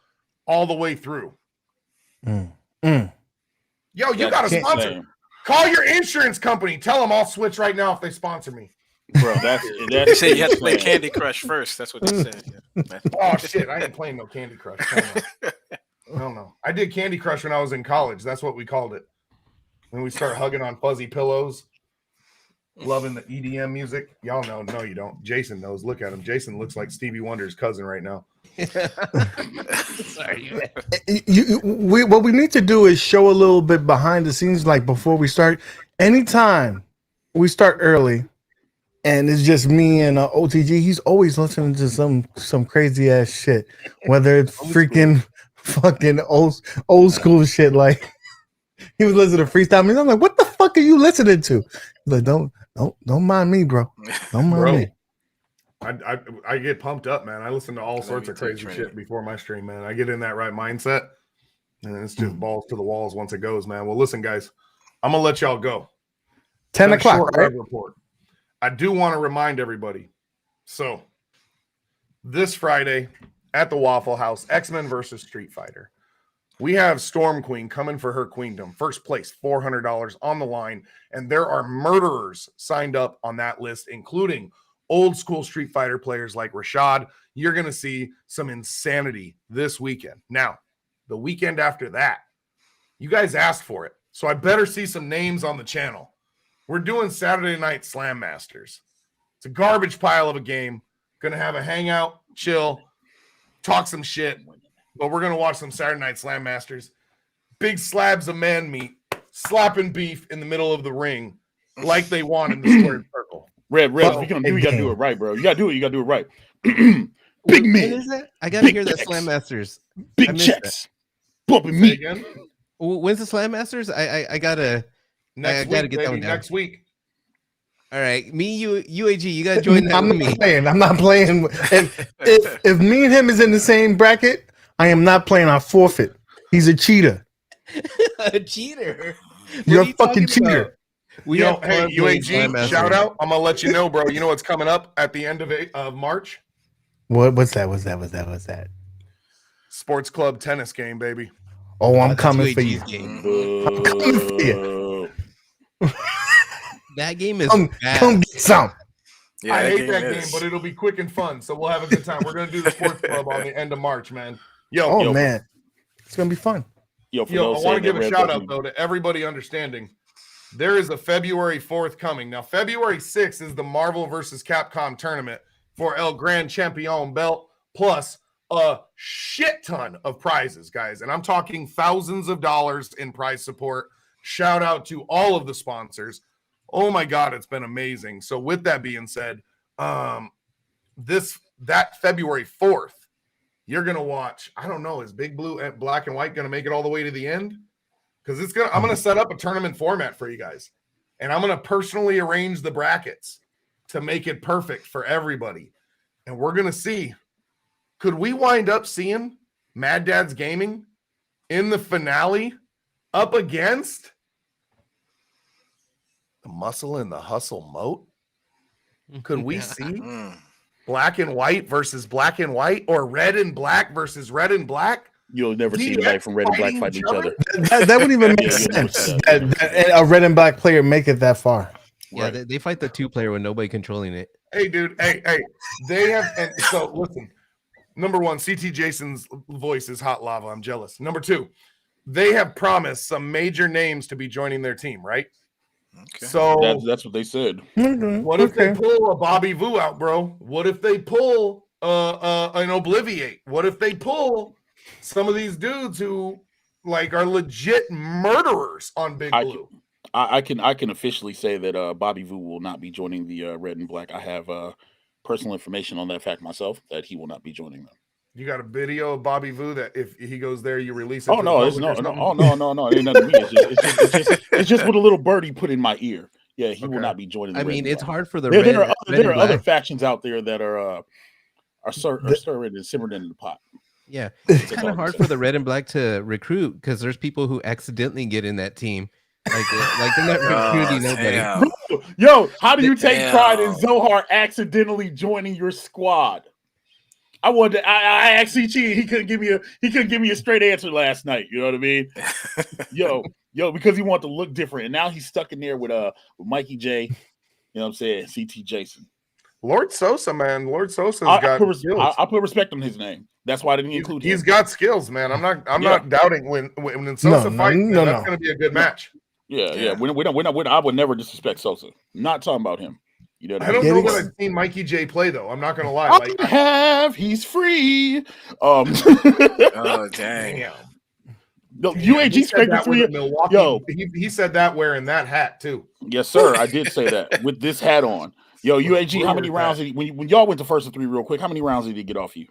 all the way through. Yo, you got a sponsor. Insane. Call your insurance company. Tell them I'll switch right now if they sponsor me. Bro, that's They say you have to play Candy Crush first. That's what they said. Yeah. Oh shit, I ain't playing no Candy Crush. No. I did Candy Crush when I was in college. That's what we called it. When we start hugging on fuzzy pillows, loving the EDM music. Y'all know. No, you don't. Jason knows. Look at him. Jason looks like Stevie Wonder's cousin right now. Sorry. What we need to do is show a little bit behind the scenes, like before we start. Anytime we start early, and it's just me and OTG, he's always listening to some crazy ass shit, whether it's freaking fucking old school shit. Like he was listening to freestyle music. I'm like, what the fuck are you listening to? He's like, don't mind me, bro. Don't mind me. I get pumped up, man. I listen to all sorts of crazy shit before my stream, man. I get in that right mindset, and it's just balls to the walls once it goes, man. Well, listen, guys, I'm gonna let y'all go. 10 o'clock, right? Report. I do want to remind everybody. So, this Friday at the Waffle House, X-Men versus Street Fighter. We have Storm Queen coming for her queendom. First place, $400 on the line, and there are murderers signed up on that list, including old school Street Fighter players like Rashad. You're going to see some insanity this weekend. Now, the weekend after that, you guys asked for it, so I better see some names on the channel. We're doing Saturday Night Slam Masters. It's a garbage pile of a game. Going to have a hangout, chill, talk some shit, but we're going to watch some Saturday Night Slam Masters. Big slabs of man meat, slapping beef in the middle of the ring like they want in the squared circle. Rev, if you're gonna do, you gotta do it right, bro. You gotta do it right. Big man. Is that? I gotta hear that Slam Masters. Big checks. Bumping me again. When's the Slam Masters? I gotta next week, get that one down. next week. All right, me, UAG, you gotta join that with me. I'm not playing. If me and him is in the same bracket, I am not playing. I forfeit. He's a cheater. A cheater. You're a fucking cheater. Hey, UAG, shout out. I'm gonna let you know, bro. You know what's coming up at the end of March? What's that? Sports club tennis game, baby. Oh, I'm coming for you. I'm coming for you. That game is come get some. Yeah, I hate that game, but it'll be quick and fun, so we'll have a good time. We're gonna do the sports club on the end of March, man. Yo, man, it's gonna be fun. I want to give a shout out though to everybody understanding. There is a February 4th coming. Now, February 6th is the Marvel versus Capcom tournament for El Gran Champion belt, plus a shit ton of prizes, guys. And I'm talking thousands of dollars in prize support. Shout out to all of the sponsors. Oh my God, it's been amazing. So with that being said, that February 4th, you're going to watch, I don't know, is Big Blue and Black and White going to make it all the way to the end? Because I'm going to set up a tournament format for you guys. And I'm going to personally arrange the brackets to make it perfect for everybody. And we're going to see, could we wind up seeing Maddads Gaming in the finale up against the Muscle and the Hustle MOAT? Could we see Black and White versus Black and White, or Red and Black versus Red and Black? You'll never see anybody from Red and Black fight each other. That wouldn't even make sense. That a Red and Black player make it that far. Yeah, right. They fight the 2-player with nobody controlling it. Hey, dude. Hey. They have, and so listen. Number one, CT Jason's voice is hot lava. I'm jealous. Number two, they have promised some major names to be joining their team, right? Okay. So that's what they said. What if they pull a Bobby Vu out, bro? What if they pull an Obliviate? What if they pull some of these dudes who like are legit murderers on Big Blue? I can officially say that Bobby Vu will not be joining the Red and Black. I have personal information on that fact myself that he will not be joining them. You got a video of Bobby Vu that if he goes there, you release it. Oh no, it's no. Oh no. It ain't nothing to me. It's just what a little birdie put in my ear. Yeah, he will not be joining. I mean, it's hard for the there are other factions out there that are stirred and simmered into the pot. Yeah, it's kind of hard for the Red and Black to recruit because there's people who accidentally get in that team. Like they're not recruiting nobody. Bro, yo, how do you take pride in Zohar accidentally joining your squad? I wanted. I actually cheated. He couldn't give me a straight answer last night. You know what I mean? yo, because he wanted to look different, and now he's stuck in there with Mikey J. You know what I'm saying? CT Jason. Lord Sosa, man. Lord Sosa's got skills. I put respect on his name. That's why I didn't include him. He's got skills, man. I'm not doubting when Sosa fights. That's going to be a good match. Yeah. I would never disrespect Sosa. Not talking about him. You know I don't know what I've seen Mikey J play though. I'm not going to lie. He's free. Oh dang. No, UAG scraped 3. Yo, he said that wearing that hat too. Yes, sir. I did say that with this hat on. Yo, UAG, how many rounds did he, when y'all went to first and 3 real quick? How many rounds did he get off you?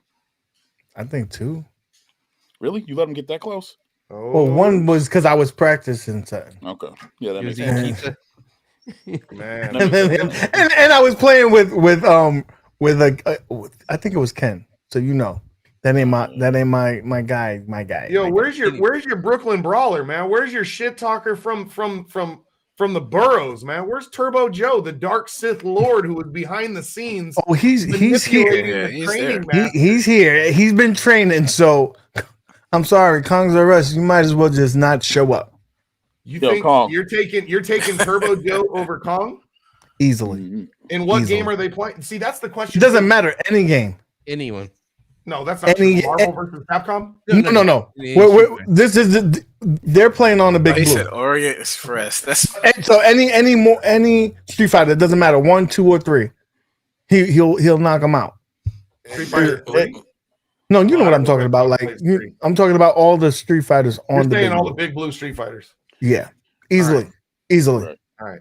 I think 2. Really? You let him get that close? Oh. Well, 1 was because I was practicing something. Okay. Yeah, that makes sense. Man. and I was playing with I think it was Ken. So you know. That ain't my guy. Yo, where's your Brooklyn brawler, man? Where's your shit talker from the boroughs, man? Where's Turbo Joe, the dark Sith Lord who was behind the scenes? Oh, he's here. Yeah, he's here. He's been training. So I'm sorry, Kong's or us. You might as well just not show up. You think Kong. You're taking Turbo Joe over Kong easily? In what game are they playing? See, that's the question. It doesn't matter. Any game. Anyone. No, that's not true. Marvel versus Capcom. No. They're playing on the big blue. He said Orient Express. That's so any Street Fighter, it doesn't matter 1, 2, or 3. He'll knock them out. Street Fighter 3. No, you know what I'm talking about. Like I'm talking about all the Street Fighters on the big all blue. the big blue Street Fighters. Yeah, easily. All right,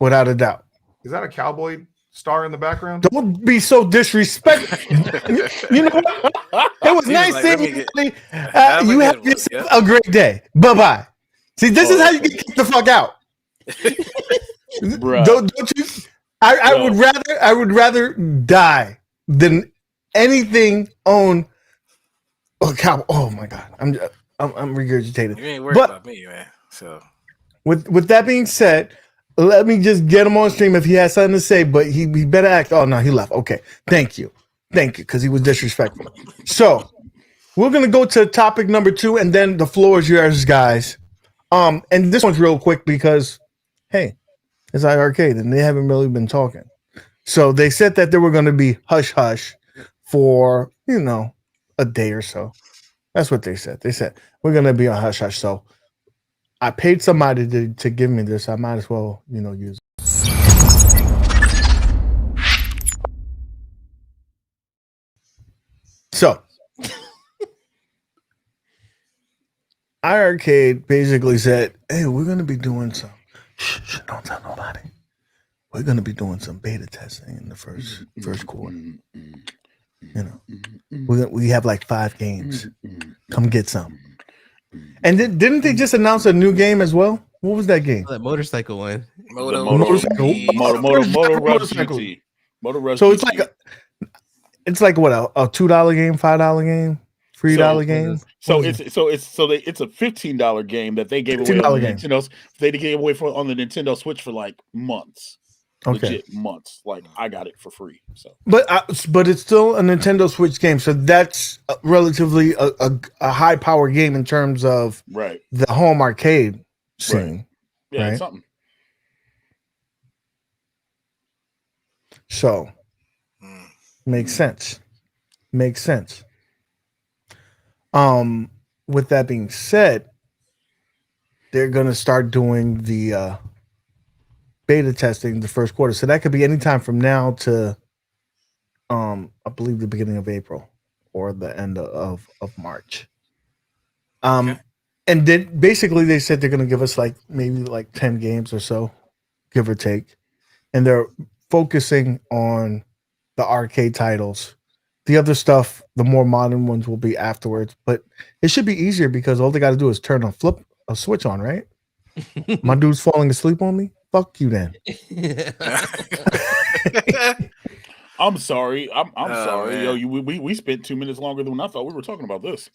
without a doubt. Is that a cowboy star in the background? Don't be so disrespectful. You know what? It was nice seeing you. You have a great day. Bye-bye. See, this is how you get kicked the fuck out. Don't you? I would rather die than anything own a cow. Oh my god, I'm regurgitated. You ain't worried about me, man. So with that being said, let me just get him on stream if he has something to say, but he better act. Oh no, he left. Okay, thank you, because he was disrespectful. So we're gonna go to topic number 2, and then the floor is yours, guys. And this one's real quick because, hey, it's iArcade, and they haven't really been talking. So they said that they were going to be hush hush for a day or so. That's what they said. They said we're going to be on hush hush. So I paid somebody to give me this. I might as well, use it. So iArcade basically said, hey, we're going to be doing some. Shh, don't tell nobody. We're going to be doing some beta testing in the first quarter. We have like 5 games. Come get some. And didn't they just announce a new game as well? What was that game? That motorcycle one. Motor Rush GT. So it's like what, a $2 game, $5 game, $3 game. So it's a $15 game that they gave away on the Nintendo. They gave away on the Nintendo Switch for like months. Okay. Legit months. Like I got it for free. So, but it's still a Nintendo Switch game, so that's relatively a high power game in terms of the home arcade scene. Yeah, it's something. So makes sense. With that being said, they're gonna start doing the beta testing the first quarter. So that could be anytime from now to I believe the beginning of April or the end of March. And then basically they said they're going to give us like maybe like 10 games or so, give or take. And they're focusing on the arcade titles. The other stuff, the more modern ones will be afterwards, but it should be easier because all they got to do is flip a switch on, right? My dude's falling asleep on me. Fuck you then. I'm sorry. I'm sorry. Man. Yo, we spent 2 minutes longer than I thought we were talking about this.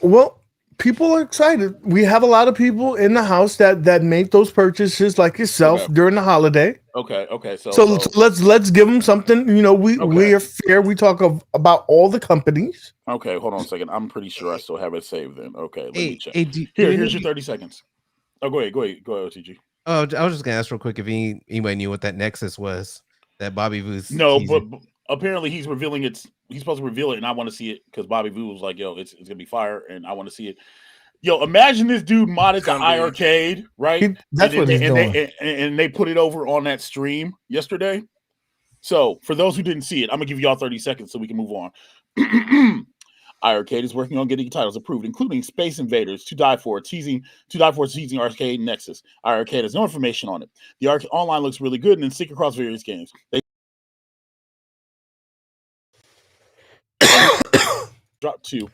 Well, people are excited. We have a lot of people in the house that make those purchases like yourself during the holiday. Okay. So let's give them something. You know, we are fair. We talk about all the companies. Okay, hold on a second. I'm pretty sure I still have it saved then. Okay, let me check. Hey, Here's your 30 seconds. Oh, go ahead, OTG. Oh, I was just gonna ask real quick if anybody knew what that Nexus was. That Bobby Vu's. No, but apparently he's revealing it. He's supposed to reveal it, and I want to see it because Bobby Vu was like, "Yo, it's gonna be fire," and I want to see it. Yo, imagine this dude modded the iArcade, right? That's what he's doing. And they put it over on that stream yesterday. So for those who didn't see it, I'm gonna give y'all 30 seconds so we can move on. iArcade is working on getting titles approved, including Space Invaders, To Die For, teasing Arcade Nexus. iArcade has no information on it. The online looks really good and then sync across various games. They dropped 2.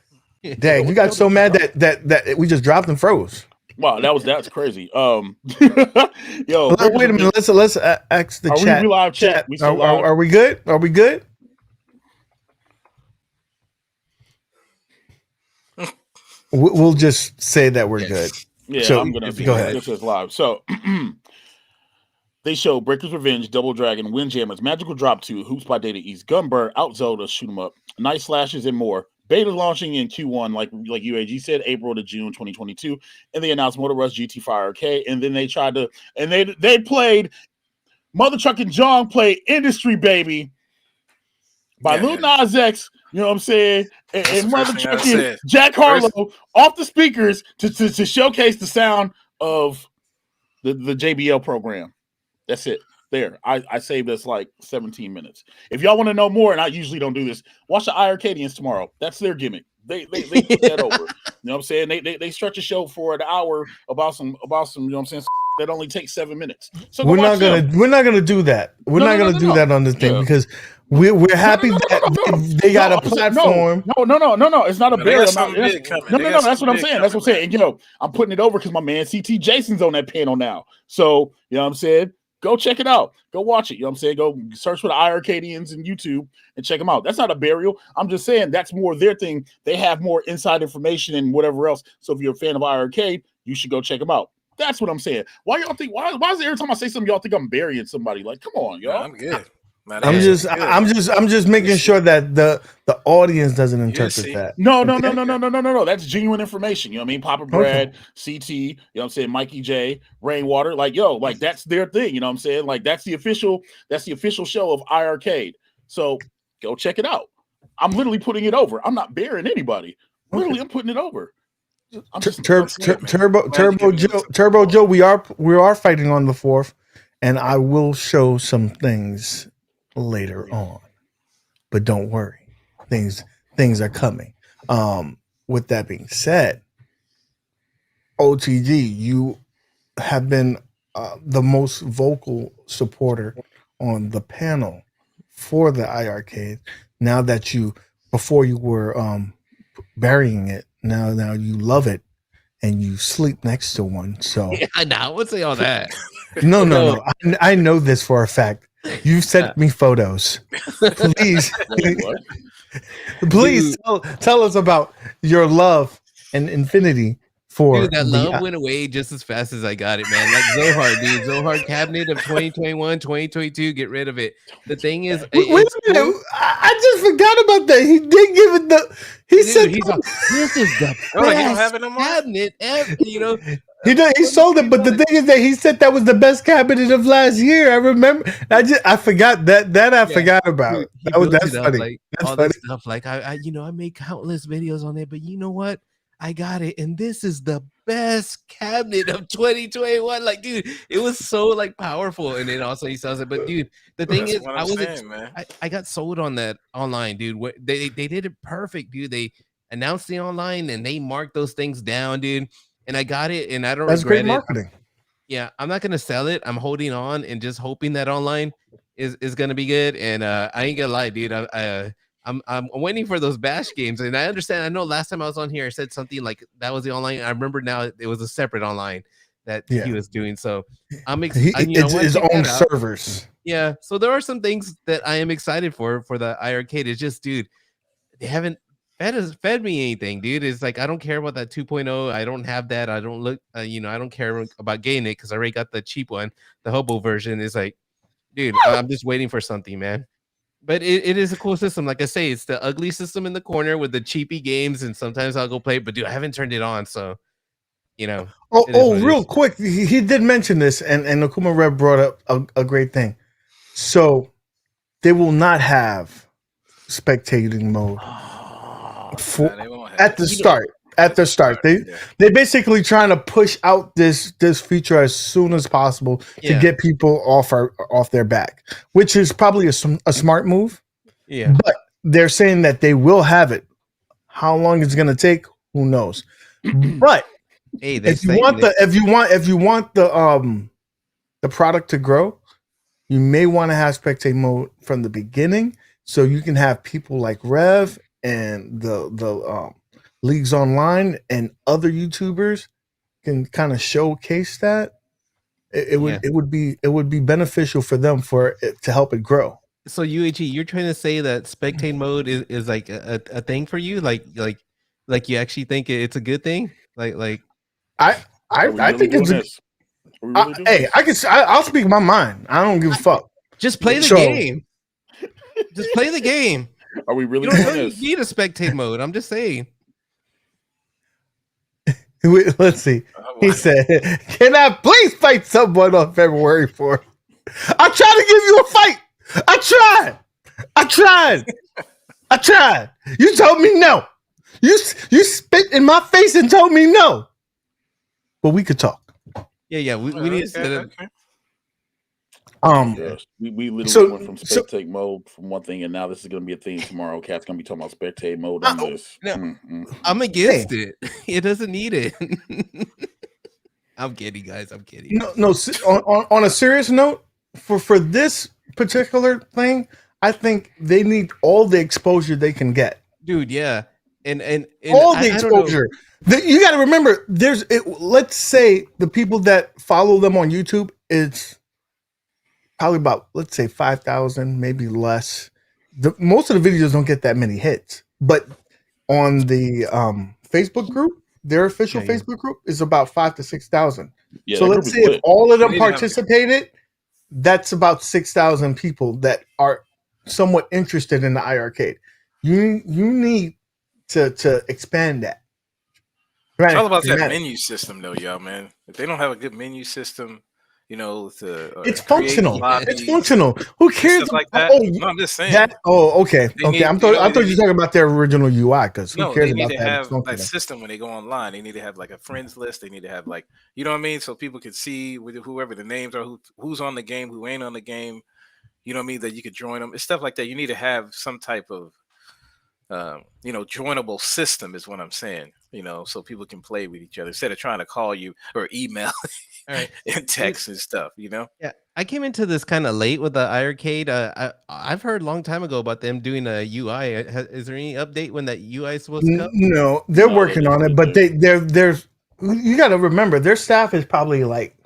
Dang, you got so mad that we just dropped and froze. Wow, that's crazy. Yo, wait a minute. Let's ask the chat. We live chat? We still live? Are we good? Are we good? We'll just say that we're good. Yeah, so, I'm gonna go ahead. This is live. So they show Breaker's Revenge, Double Dragon, Windjammers, Magical Drop 2, Hoops by Data East, Gunbird, Out Zelda, Shoot 'em Up, Night Slashes, and more. Beta launching in Q1, like UAG said, April to June 2022, and they announced Motor Rush GT Fire Arcade, and then they tried to, and they played Mother Truckin' John played Industry Baby by Lil Nas X. You know what I'm saying? And Mother Truckin' Jack Harlow off the speakers to showcase the sound of the JBL program. That's it. There, I saved us like 17 minutes. If y'all want to know more, and I usually don't do this, watch the iArcadians tomorrow. That's their gimmick. They put that over. You know what I'm saying? They stretch a show for an hour about some, you know what I'm saying, that only takes 7 minutes. So we're not gonna do that. We're not gonna do that on this thing because we're happy that they got a platform. No. It's not a barrier. No. That's what I'm saying. That's what I'm saying. And I'm putting it over because my man CT Jason's on that panel now. So you know what I'm saying. Go check it out. Go watch it. You know what I'm saying? Go search for the iArcadians in YouTube and check them out. That's not a burial. I'm just saying that's more their thing. They have more inside information and whatever else. So if you're a fan of iArcade, you should go check them out. That's what I'm saying. Why y'all think? Why is it every time I say something, y'all think I'm burying somebody? Like, come on, y'all. I'm good. I'm just making sure that the audience doesn't interpret that. No. That's genuine information. You know what I mean? Papa Brad, CT, you know what I'm saying? Mikey J, Rainwater, like that's their thing. You know what I'm saying? Like that's the official show of iArcade. So go check it out. I'm literally putting it over. I'm not burying anybody. Literally, I'm putting it over. Turbo Joe, we are fighting on the 4th, and I will show some things later on, but don't worry, things are coming. With that being said, OTG, you have been the most vocal supporter on the panel for the iArcade. Now that before you were burying it, now you love it and you sleep next to one. So I would say all that. No. I know this for a fact. You've sent me photos. Please tell us about your love and infinity for. Dude, that love went away just as fast as I got it, man. Like Zohar, dude. Zohar cabinet of 2021, 2022. Get rid of it. The thing is, wait a minute. I just forgot about that. He did give it the. He said, "This is the best cabinet ever." You know. He sold it, but the thing is that he said that was the best cabinet of last year. I remember. I forgot that. I forgot about. That's funny. Like, that's all funny. this stuff. Like I made countless videos on it, but you know what? I got it, and this is the best cabinet of 2021. Like, dude, it was so like powerful, and then also he sells it. But dude, the thing is, I got sold on that online, dude. They did it perfect, dude. announced the online and they marked those things down, dude. And I got it, and I don't That's regret great it. marketing. Yeah, I'm not gonna sell it. I'm holding on and just hoping that online is gonna be good. And I ain't gonna lie, dude. I'm waiting for those bash games, and I understand. I know last time I was on here, I said something like that was the online. I remember now it was a separate online that he was doing. So it's his own servers. Yeah, so there are some things that I am excited for the iArcade. It's just, dude, they haven't fed me anything, dude. It's like I don't care about that 2.0. I don't have that. I don't look, I don't care about getting it because I already got the cheap one, the hobo version. Is like, dude, I'm just waiting for something, man. But it is a cool system. Like I say, it's the ugly system in the corner with the cheapy games, and sometimes I'll go play it. But dude, I haven't turned it on, so real quick, he did mention this, and Akuma Rev brought up a great thing. So they will not have spectating mode at the start. At the start, they basically trying to push out this feature as soon as possible to get people off their back, which is probably a smart move. Yeah, but they're saying that they will have it. How long it's going to take, who knows? But hey, if you want the product to grow, you may want to have spectate mode from the beginning, so you can have people like Rev and the Leagues Online and other YouTubers can kind of showcase that. It would be beneficial for them to help it grow. So UAG, you're trying to say that spectate mode is like a thing for you, like you actually think it's a good thing, like I think it's I'll speak my mind. I don't give a fuck. Just play the game. Just play the game. Are we really? You need a spectate mode. I'm just saying. Let's see. He said, "Can I please fight someone on February 4th? I tried to give you a fight. I tried. You told me no. You spit in my face and told me no. But we could talk. Yeah. We need to set up. Yes. We literally went from spectate mode from one thing, and now this is going to be a thing tomorrow. Cat's going to be talking about spectate mode on this. No, I'm against it. It doesn't need it. I'm kidding, guys. I'm kidding. No. On a serious note, for this particular thing, I think they need all the exposure they can get, dude. Yeah, and all the exposure. You got to remember, let's say the people that follow them on YouTube, it's probably about, let's say 5,000, maybe less. Most of the videos don't get that many hits, but on the Facebook group, their official Facebook group is about 5,000 to 6,000. Yeah, so let's say if all of them participated, that's about 6,000 people that are somewhat interested in the iArcade. You need to expand that. It's all about that menu system, though, y'all, man. If they don't have a good menu system, it's functional. It's functional. Who cares? Like that? No, I'm just saying. Okay. I thought you were talking about their original UI, because who cares about that? They need to have that system when they go online. They need to have like a friends list. They need to have like, you know what I mean, so people can see with whoever the names are, who's on the game, who ain't on the game. You know what I mean? That you could join them. It's stuff like that. You need to have some type of joinable system is what I'm saying, so people can play with each other instead of trying to call you or email and text and stuff, Yeah, I came into this kind of late with the iArcade. I've heard a long time ago about them doing a UI. Is there any update when that UI is supposed to come? No, they're working on it, but they're you got to remember, their staff is probably like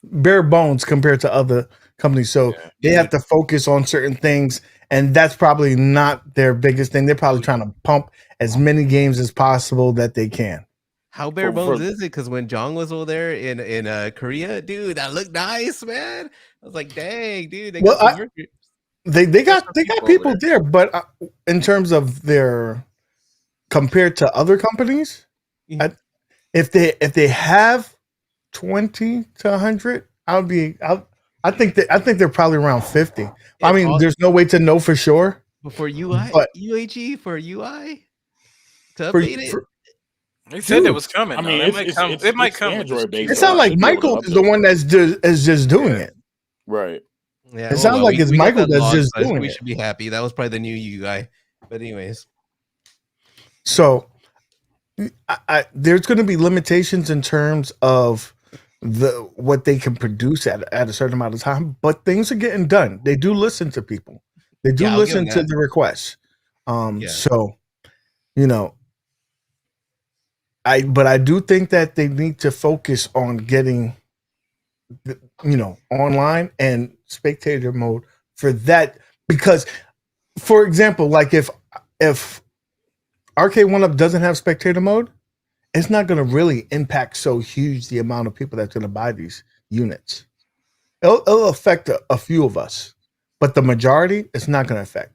bare bones compared to other companies, so they have to focus on certain things. And that's probably not their biggest thing. They're probably trying to pump as many games as possible that they can. How bare bones is it? Because when Jong was over there in Korea, dude, that looked nice, man. I was like, dang, dude. They got people there, but in terms of their compared to other companies, if they have 20 to 100, I think they're probably around 50. I mean, there's no way to know for sure. But for UI, UAG for UI to update it. They said it was coming. I mean, it might come. It sounds like Michael is the one that's just doing it. Right. Yeah. It sounds like it's Michael that's just doing it. We should be happy. That was probably the new UI. But anyways. So there's going to be limitations in terms of what they can produce at a certain amount of time, but things are getting done. They do listen to people. They do listen to the requests. So, you know, but I do think that they need to focus on getting, you know, online and spectator mode for that, because, for example, like if Arcade 1UP doesn't have spectator mode, it's not going to really impact so huge the amount of people that's going to buy these units. It'll affect a few of us, but the majority it's not going to affect.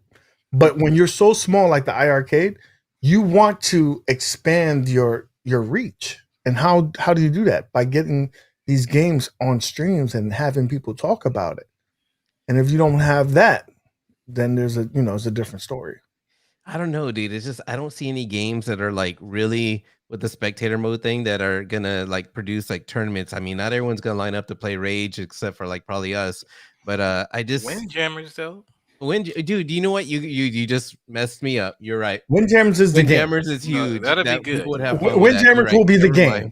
But when you're so small like the iArcade, you want to expand your reach. And how do you do that? By getting these games on streams and having people talk about it. And if you don't have that, then there's it's a different story. I don't know, dude. It's just I don't see any games that are like really with the spectator mode thing that are gonna like produce like tournaments. I mean, not everyone's gonna line up to play Rage except for like probably us. But I just Windjammers though. Dude, you know what? You just messed me up. You're right. Windjammers is the game. Windjammers is huge. That'd be good. Windjammers will be the game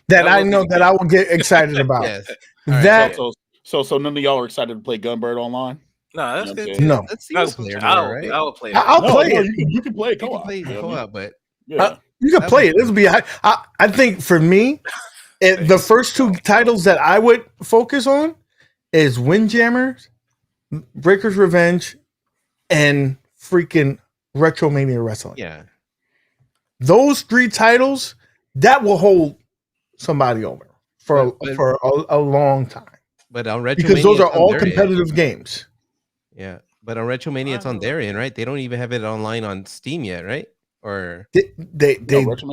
that I know that I will get excited about. Yes. That so none of y'all are excited to play Gunbird online? No, that's good. No, that's single player, right? I'll play it. I'll play it. You can play it co-op. But you can play it. This will be. I think for me, the first two titles that I would focus on is Windjammers, Breaker's Revenge, and freaking Retromania Wrestling. Yeah, those three titles that will hold somebody over for a long time. But on Retromania, because those are all competitive games. Yeah, but on Retromania, it's on their end, right? They don't even have it online on Steam yet, right? Or they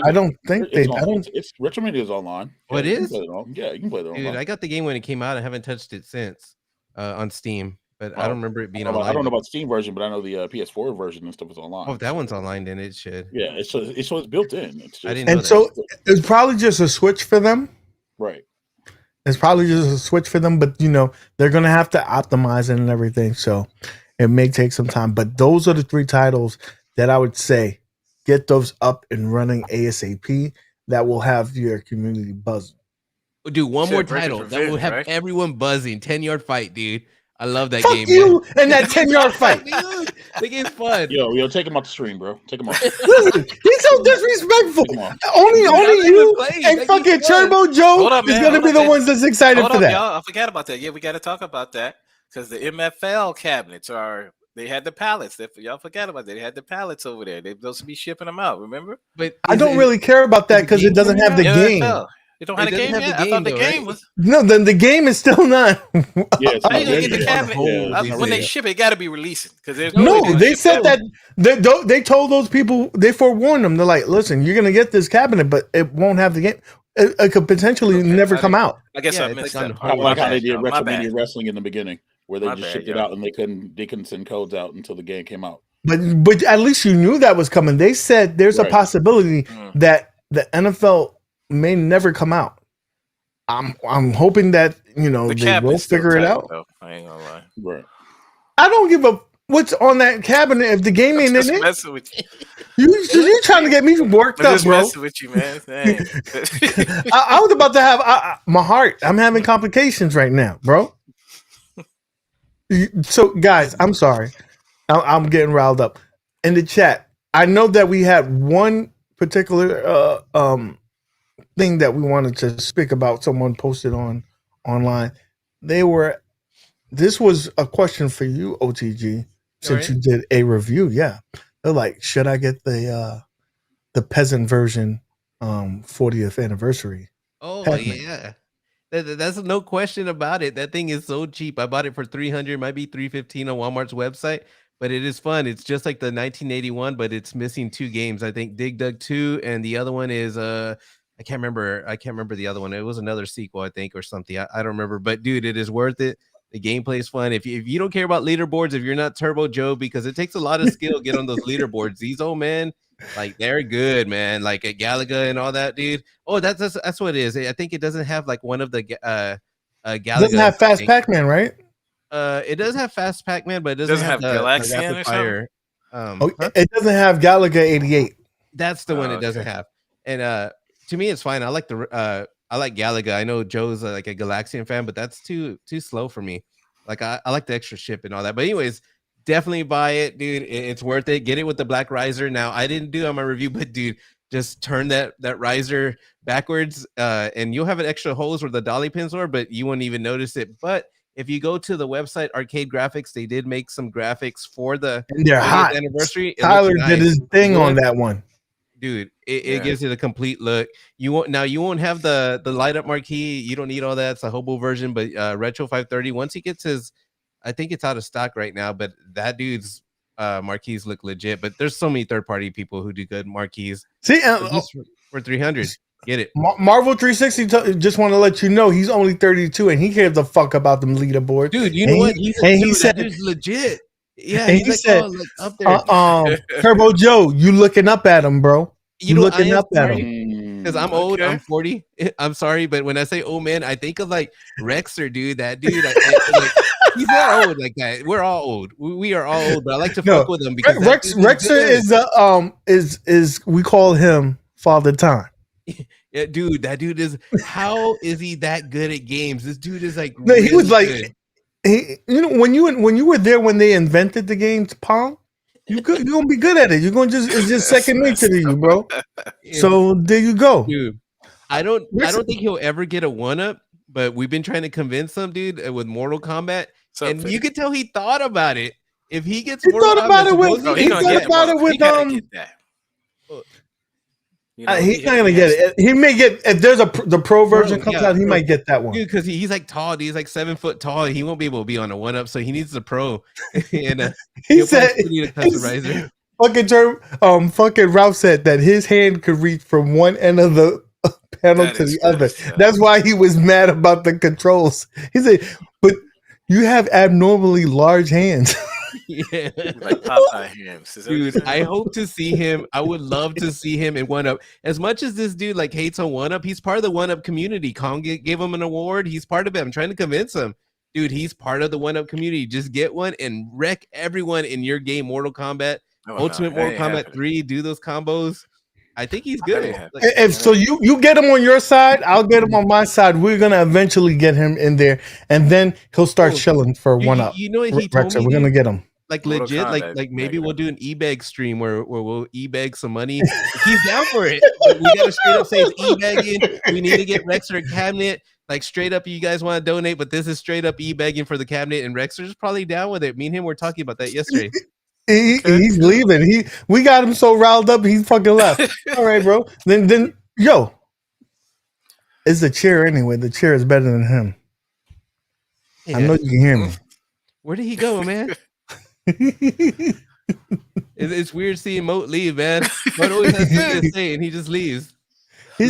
I don't think they. I don't. It's Retromania is online. Oh, it is. Yeah, you can play it online. Dude, I got the game when it came out. I haven't touched it since on Steam, but I don't remember it being online. I don't know about the Steam version, but I know the PS4 version and stuff is online. Oh, if that one's online, then it should. Yeah, it's built in. I didn't know and that. So it's probably just a switch for them. Right. It's probably just a switch for them, but they're gonna have to optimize it and everything. So it may take some time. But those are the three titles that I would say get those up and running ASAP. That will have your community buzzing. We'll do one more title that will have everyone buzzing. 10-yard fight, dude. I love that Fuck game. You man. And that 10-yard fight. Dude, the game's fun. Yo, take him off the stream, bro. Take him off. Listen, he's so disrespectful. Only you and fucking Turbo Joe is gonna be the ones that's excited for that. Y'all, I forgot about that. Yeah, we got to talk about that because the MFL cabinets they had the pallets. Y'all forgot about that. They had the pallets over there. They're supposed to be shipping them out. Remember? But I don't really care about that because it doesn't have the game. It don't have the game yet. I thought the game was. No, then the game is still not. Yeah, how you gonna get the cabinet? When they ship it, got to be releasing because there's they said that they told those people, they forewarned them. They're like, listen, you're gonna get this cabinet, but it won't have the game. It could potentially never come out. I guess I missed that. I like how they did Retromania Wrestling in the beginning, where they just shipped it out and they couldn't send codes out until the game came out. But at least you knew that was coming. They said there's a possibility that the NFL may never come out. I'm hoping that they will figure it out. Though. I ain't gonna lie. Right. I don't give a what's on that cabinet if the game ain't in it. Messing with you. You trying to get me worked up, bro? Messing with you, man. I was about to have my heart. I'm having complications right now, bro. So, guys, I'm sorry. I'm getting riled up. In the chat, I know that we had one particular thing that we wanted to speak about. Someone posted online. This was a question for you, OTG, since you did a review. Yeah, they're like, should I get the peasant version 40th anniversary? Oh yeah, that's no question about it. That thing is so cheap. I bought it for $300, might be $315 on Walmart's website. But it is fun. It's just like the 1981, but it's missing two games. I think Dig Dug 2, and the other one is I can't remember the other one. It was another sequel, I think, or something. I don't remember. But dude, it is worth it. The gameplay is fun. If you don't care about leaderboards, if you're not Turbo Joe, because it takes a lot of skill to get on those leaderboards. These old men, like they're good, man. Like at Galaga and all that, dude. Oh, that's what it is. I think it doesn't have like one of the Galaga. It doesn't have Fast Pac-Man, right? It does have Fast Pac-Man, but it doesn't have Galaxian or something. It doesn't have Galaga 88. That's the one it doesn't have. And to me, it's fine. I like I like Galaga. I know Joe's like a Galaxian fan, but that's too slow for me. Like I like the extra ship and all that. But anyways, definitely buy it, dude. It's worth it. Get it with the black riser. Now I didn't do it on my review, but dude, just turn that riser backwards, and you'll have an extra holes where the dolly pins are, but you won't even notice it. But if you go to the website Arcade Graphics, they did make some graphics for the and they're hot anniversary. Tyler did his thing on that one. Dude, it gives it a complete look. You won't have the light up marquee. You don't need all that. It's a hobo version, but Retro 530, once he gets his, I think it's out of stock right now, but that dude's marquees look legit. But there's so many third-party people who do good marquees. See, for 300, get it. Marvel 360 just want to let you know he's only 32 and he cares the fuck about them leaderboards. Dude, you know what? He said that dude's legit. Yeah, he like, said, up there. Turbo Joe, you looking up at him, bro. You looking up at him. Because I'm old, I'm 40. I'm sorry, but when I say old man, I think of like Rexer, dude. That dude, like, he's not old like that. We're all old. We are all old, but I like to fuck with him because Rexer is we call him Father Time. Yeah, dude, that dude is. How is he that good at games? This dude is like. No, he was like. Good. When you were there when they invented the games Pong, you're gonna be good at it. You're gonna it's just second nature to you, bro. So there you go, dude. I don't think he'll ever get a 1-up, but we've been trying to convince him, dude, with Mortal Kombat, and you could tell he thought about it. If he gets, he thought about it with he's not gonna get it. He may get if there's the pro version comes out. He might get that one, dude, because he's like tall. He's like 7 foot tall. He won't be able to be on a 1-up, so he needs the pro. And he said, fucking Ralph said that his hand could reach from one end of the panel to the other. That's why he was mad about the controls. He said, "But you have abnormally large hands." Yeah, like Popeye hands. Dude, I hope to see him. I would love to see him in 1-up. As much as this dude like hates on 1-up, he's part of the 1-up community. Kong gave him an award. He's part of it. I'm trying to convince him, dude. He's part of the 1-up community. Just get one and wreck everyone in your game. Mortal Kombat, Ultimate Mortal Kombat 3. Do those combos. I think he's good. If so, you get him on your side, I'll get him on my side. We're gonna eventually get him in there, and then he'll start chilling for 1-up. You know what he told me? We're gonna get him. Like legit, like maybe we'll do an e-bag stream where we'll e-bag some money. He's down for it. But we gotta straight up say it's e-bagging. We need to get Rexer a cabinet. Like straight up, you guys want to donate, but this is straight up e-bagging for the cabinet, and Rexer's probably down with it. Me and him were talking about that yesterday. He's leaving. We got him so riled up, he's fucking left. All right, bro. Then yo, it's the chair anyway. The chair is better than him. Yeah. I know you can hear me. Where did he go, man? It's weird seeing MOAT leave, man. MOAT always has something to say, and he just leaves. He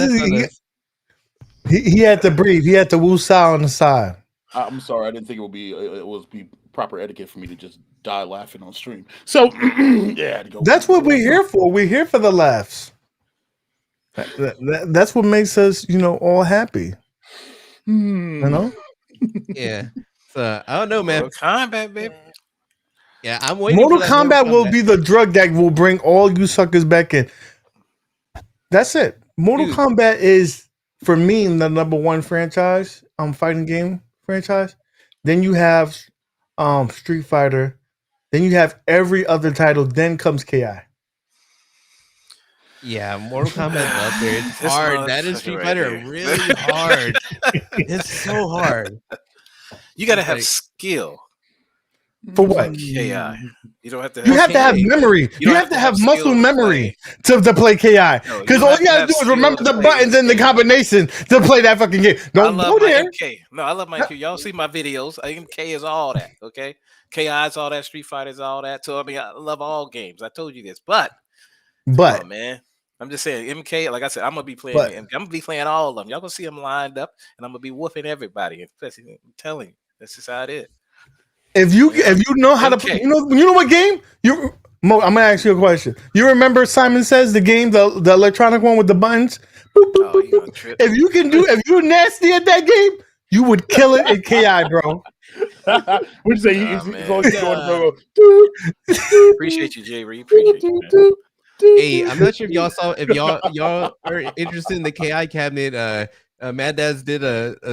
had to breathe. He had to woo-saw on the side. I'm sorry, I didn't think it would be proper etiquette for me to just die laughing on stream. So yeah, that's what we're here for. We're here for the laughs. That's what makes us, all happy. You know? Yeah. So I don't know, man. Mortal Kombat, baby. Yeah, I'm waiting. Mortal Kombat will be the drug that will bring all you suckers back in. That's it. Mortal Kombat is, for me, the number one franchise, fighting game franchise. Then you have Street Fighter. Then you have every other title. Then comes KI. Yeah, Mortal Kombat's up there. It's hard. That is Street Fighter really hard. It's so hard. You got to have skill. For what? KI. You don't have to. You have to have memory. You have to have muscle memory to play KI. Because all you gotta do is remember the buttons and the combination to play that fucking game. Don't go there. MK. No, I love my MK. Y'all see my videos. MK is all that. Okay. KI is all that. Street Fighter is all that. So I mean, I love all games. I told you this, but man, I'm just saying MK. Like I said, I'm gonna be playing. I'm gonna be playing all of them. Y'all gonna see them lined up, and I'm gonna be whooping everybody. Especially, I'm telling you, that's just how it is. If you know how to play, you know what game? I'm gonna ask you a question. You remember Simon Says, the game, the electronic one with the buttons? Boop, boop, boop, boop. If you're nasty at that game, you would kill it in KI, bro. Appreciate you, Jay Reed. Appreciate you, man. Hey, I'm not sure if y'all saw if y'all are interested in the KI cabinet. Maddads did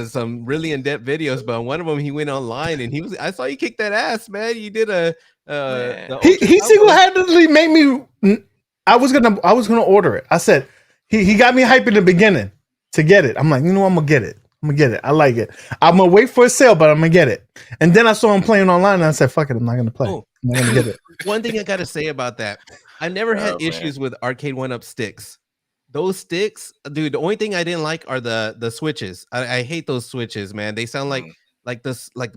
some really in-depth videos, but on one of them he went online and I saw you kick that ass, man. You did he single-handedly made me. I was gonna order it. I said he got me hype in the beginning to get it. I'm like, I'm gonna get it. I like it. I'm gonna wait for a sale, but I'm gonna get it. And then I saw him playing online, and I said, "Fuck it, I'm not gonna play. I'm not gonna get it." One thing I gotta say about that, I never had issues with Arcade 1UP sticks. Those sticks, dude. The only thing I didn't like are the switches. I hate those switches, man. They sound like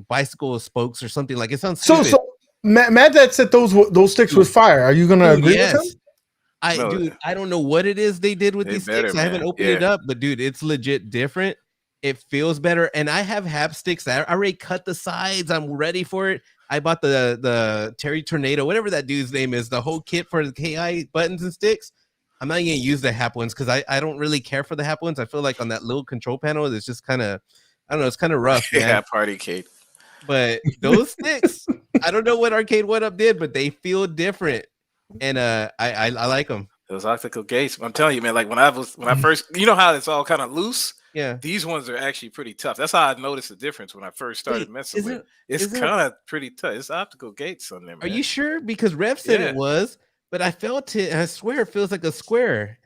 bicycle spokes or something. Like it sounds stupid. So Maddads said those sticks was fire. Are you gonna agree with him? Dude, I don't know what it is they did with these sticks. I haven't opened it up, but dude, it's legit different. It feels better, and I have hapsticks that I already cut the sides. I'm ready for it. I bought the Terry Tornado, whatever that dude's name is, the whole kit for the KI buttons and sticks. I'm not gonna use the hap ones because I don't really care for the hap ones. I feel like on that little control panel, it's just kind of, I don't know, it's kind of rough. Yeah, party cake. But those sticks, I don't know what Arcade 1UP did, but they feel different, and I like them. Those optical gates. I'm telling you, man. Like when I first, you know how it's all kind of loose. Yeah, these ones are actually pretty tough. That's how I noticed the difference when I first started messing with it. It's kind of pretty tough. It's optical gates on there, man. Are you sure? Because Rev said it was, but I felt it. I swear it feels like a square.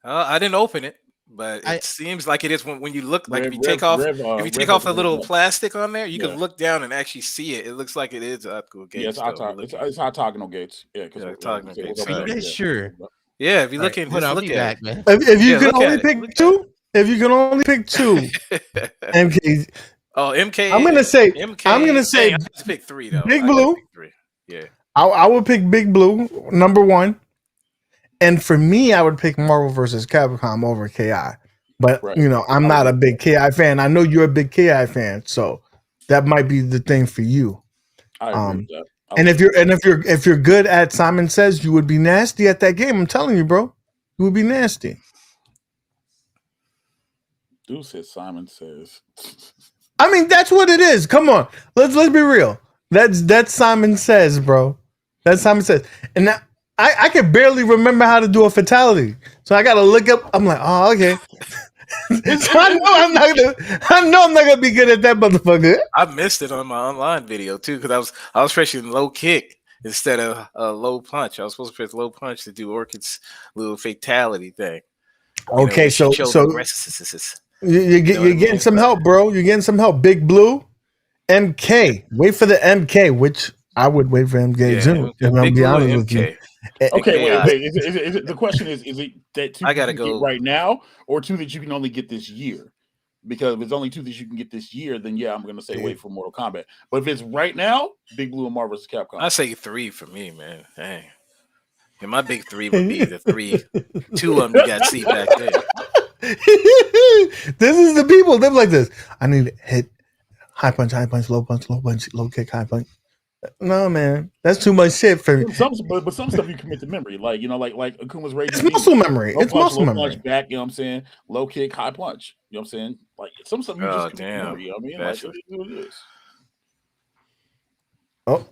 I didn't open it, but it seems like it is when you look. Like if you take off the little plastic on there, you can look down and actually see it. It looks like it is optical gates. Yeah, it's octagonal gates. Yeah, because octagonal gates. Are you guys sure? Yeah, if you look in, I'll be back, man. If you can only pick two. If you can only pick two, MK. Oh, MK. I'm gonna say. I just pick three though. Big Blue. Yeah. I would pick Big Blue number one, and for me, I would pick Marvel vs. Capcom over KI. But I'm not a big KI fan. I know you're a big KI fan, so that might be the thing for you. I agree with that. And if you're good at Simon Says, you would be nasty at that game. I'm telling you, bro, you would be nasty. Dude says Simon Says. I mean, that's what it is. Come on, let's be real. That's Simon Says, bro. That's Simon Says, and now, I can barely remember how to do a fatality, so I gotta look up. I'm like, oh, okay. So I know I'm not gonna be good at that motherfucker. I missed it on my online video too because I was pressing low kick instead of low punch. I was supposed to press low punch to do Orchid's little fatality thing. Okay, so you're getting some help, bro. You're getting some help. Big Blue, MK. Wait for the MK, which I would wait for MK too. If I'm be honest with you. Okay, wait. Is it the question is it that two I gotta you can go get right now, or two that you can only get this year? Because if it's only two that you can get this year, then I'm gonna say wait for Mortal Kombat. But if it's right now, Big Blue and Marvel vs. Capcom. I say three for me, man. Dang. And my big three would be the three. Two of them you got to see back there. This is the people. They're like this. I need to hit high punch, low punch, low kick, high punch. No, man, that's too much shit for me. But some stuff you commit to memory, like like Akuma's raging. It's muscle memory. It's muscle memory. Punch back, you know what I'm saying? Low kick, high punch. You know what I'm saying? Like some stuff you just commit to memory. You know what I mean? Like it is. Oh,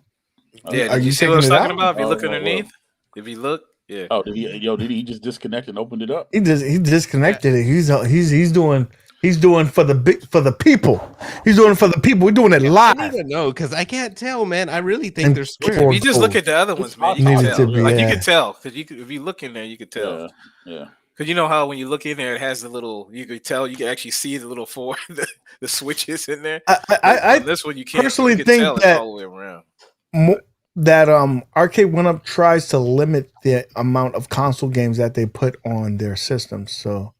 yeah. Did you see what I was talking about? If you look underneath, if you look, yeah. Oh, did he just disconnect and opened it up? He disconnected it. He's doing for the people. He's doing it for the people. We're doing it live. I don't even know because I can't tell, man. I really think they're square. If you just look at the other ones, man, you can tell. You can tell because if you look in there, you can tell. Yeah. Because you know how when you look in there, it has the little. You can tell. You can actually see the little the switches in there. I this one you can't. Personally you can think tell that it's all the way around. That Arcade 1UP tries to limit the amount of console games that they put on their systems. So,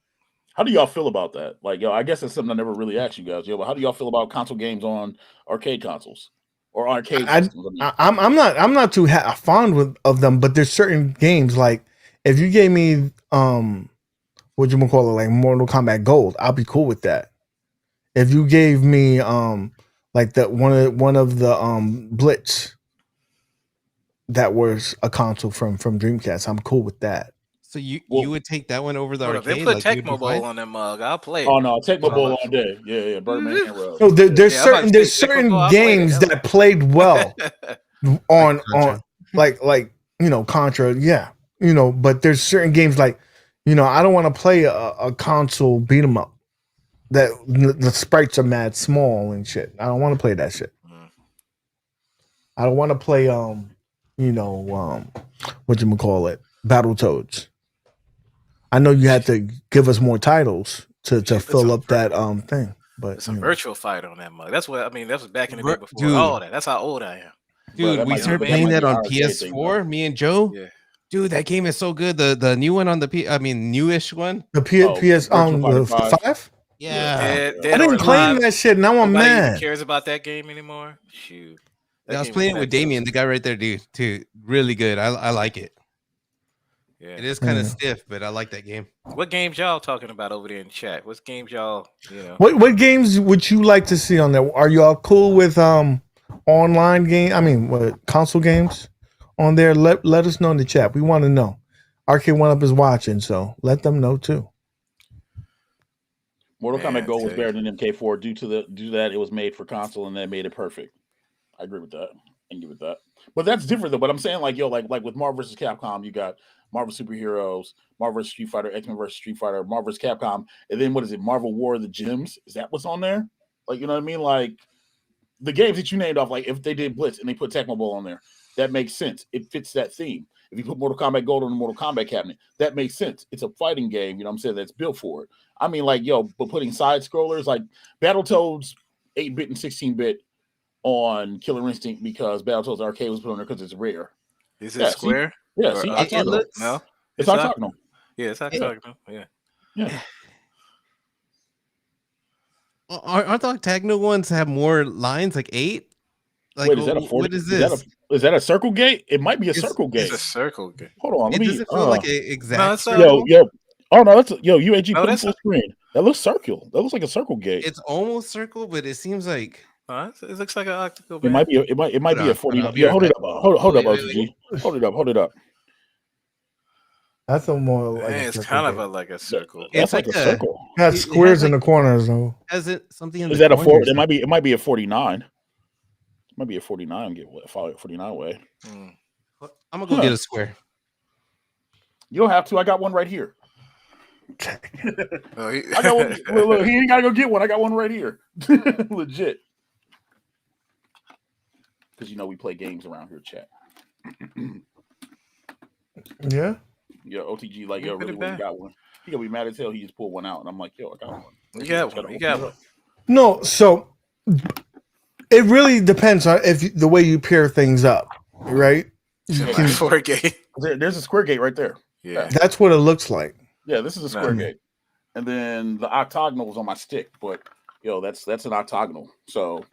how do y'all feel about that? Like, I guess that's something I never really asked you guys. But how do y'all feel about console games on arcade consoles or arcade? I'm not too fond of them, but there's certain games like if you gave me what you call it, like Mortal Kombat Gold, I'll be cool with that. If you gave me like that one of the Blitz that was a console from Dreamcast, I'm cool with that. So you would take that one over the arcade? If they put Tecmo Bowl on that mug, I'll play it. Oh no, Tecmo Bowl all day. Yeah, Birdman and Rub. No, there's certain games that played well on like Contra. Yeah, but there's certain games like, I don't want to play a console beat 'em up that the sprites are mad small and shit. I don't want to play that shit. I don't want to play whatchamacallit, Battletoads. I know you had to give us more titles to fill up that thing, but it's a virtual fighter on that mug. That's what I mean. That was back in the day before Dude. all that. That's how old I am. Dude, we started playing that on PS4, me and Joe. Yeah. Dude, that game is so good. The new one on the newish one. The PS the 5? Yeah. I didn't claim that shit. Now I'm Nobody mad. even cares about that game anymore. Shoot. I was playing it with Damien, the guy right there, dude. Too really good. I like it. Yeah. It is kind of stiff, but I like that game. What games y'all talking about over there in chat? What games y'all, What games would you like to see on there? Are y'all cool with online game? I mean, console games on there? Let us know in the chat. We want to know. Arcade One Up is watching, so let them know too. Mortal Kombat Gold was better than MK4 due to that it was made for console and that made it perfect. I agree with that. I give it that. But that's different though. But I'm saying like with Marvel vs. Capcom, you got Marvel Superheroes, Marvel vs. Street Fighter, X-Men vs. Street Fighter, Marvel vs. Capcom, and then what is it? Marvel War of the Gems? Is that what's on there? Like, you know what I mean? Like the games that you named off, like if they did Blitz and they put Tecmo Bowl on there, that makes sense. It fits that theme. If you put Mortal Kombat Gold on the Mortal Kombat cabinet, that makes sense. It's a fighting game, you know what I'm saying, that's built for it. I mean, like, but putting side scrollers like Battletoads 8-bit and 16-bit on Killer Instinct because Battletoads Arcade was put on there because it's rare. Is it square? See, it looks, no, it's octagonal. Yeah, it's octagonal. Yeah. Aren't the octagonal ones have more lines, like 8? Like, wait, is that a 40? What is this? Is that a circle gate? It might be a circle gate. It's a circle gate. Hold on, It doesn't feel like an exact. Yo. Oh no, that's UAG put full screen. That looks circle. That looks like a circle gate. It's almost circle, but it seems like it looks like an octagonal. It might be. It might be a 49. Yeah, hold it up. Hold up, OTG. Hold it up. Hold it up. That's a more like it's kind of like a circle. That's like a circle. It has squares in the corners though. Has it something in is the that corners? a 4? It might be a 49. It might be a 49. Get follow it 49 way. I'm gonna go get a square. You don't have to. I got one right here. I got one. Look, he ain't gotta go get one. I got one right here. Legit. Because we play games around here, chat. Yeah. Yeah, OTG like really got one. He gonna be mad as hell. He just pulled one out, and I'm like, I got one. You got one. No, so it really depends on the way you pair things up, right? Square gate. There's a square gate right there. Yeah, that's what it looks like. Yeah, this is a square gate, and then the octagonal was on my stick, but that's an octagonal. So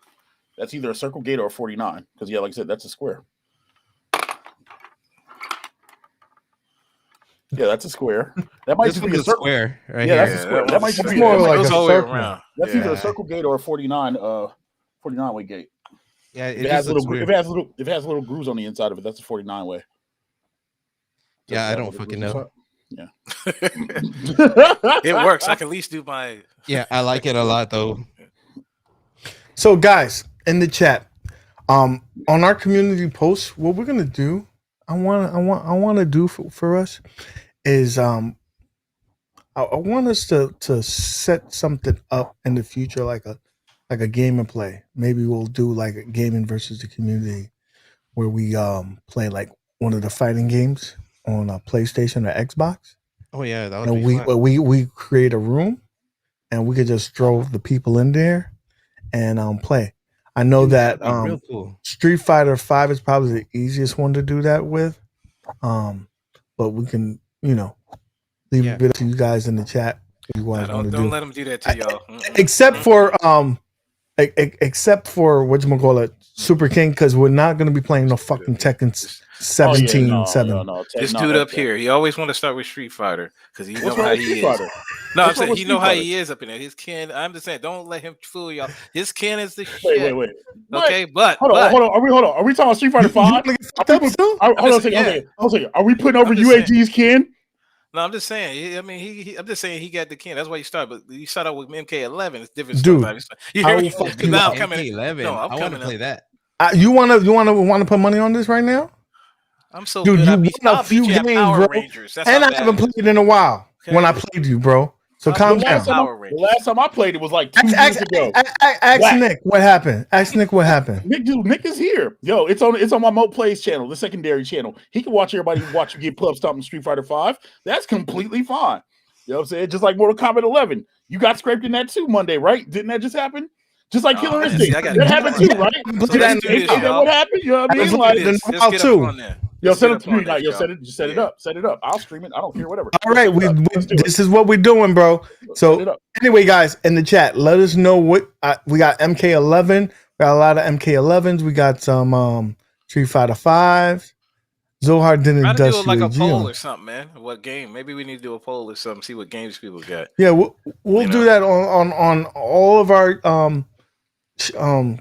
that's either a circle gate or a 49. Because like I said, that's a square. Yeah, that's a square. That might just be a square, right? Yeah, here. that's a square. That might just be more like a circle. That's either a circle gate or a 49 way gate. Yeah, if it has little grooves on the inside of it, that's a 49 way. Yeah, I don't fucking know. Yeah. It works. I can at least do my. Yeah, I like it a lot though. So guys in the chat, on our community post, what we're gonna do, I want to do for us is I want us to set something up in the future like a game and play. Maybe we'll do like a gaming versus the community where we play like one of the fighting games on a PlayStation or Xbox. Oh yeah, that would be fun. We create a room and we could just throw the people in there and play. I know that real cool. Street Fighter 5 is probably the easiest one to do that with. But we can, leave a bit to you guys in the chat. If you guys want to don't let them do that to y'all. Except for whatchamacallit, Super King, because we're not going to be playing no fucking Tekken 17. No. This dude up here, he always want to start with Street Fighter because he know how he is. No, I'm saying he know how he is up in there. His kin, I'm just saying, don't let him fool y'all. His kin is the shit. Wait. Okay, but hold on. Are we talking about Street Fighter 5? Hold on a second. Are we putting over UAG's kin? No, I'm just saying. I mean, I'm just saying he got the kin. That's why you start. But you start out with MK11. It's different. Dude, you hear me? Now I'm coming. MK11. No, I want to play that. You want to put money on this right now? I'm so Dude, good. you won a few games, bro. Rangers. That's And how I haven't bad it played in a while when I played you, bro. So calm down. The last time I played it was like 2 years ago. Ask Nick what happened. Ask Nick what happened. Nick is here. Yo, it's on my MOAT Plays channel, the secondary channel. He can watch everybody watch you get pub stomped in Street Fighter 5. That's completely fine. You know what I'm saying? Just like Mortal Kombat 11. You got scraped in that too Monday, right? Didn't that just happen? Just like Killer Instinct. That happened too, right? What happened? You know what I mean? Like, too. Yo, send it to me. Yo, set it up. Set it up. I'll stream it. I don't care, whatever. All right, this is what we're doing, bro. So anyway, guys, in the chat, let us know what we got. MK11. We got a lot of MK11s. We got some Street Fighter 5s. Zohar didn't Try to do like a UAG poll on. or something, man. What game? Maybe we need to do a poll or something. See what games people got. Yeah, we'll do that on all of our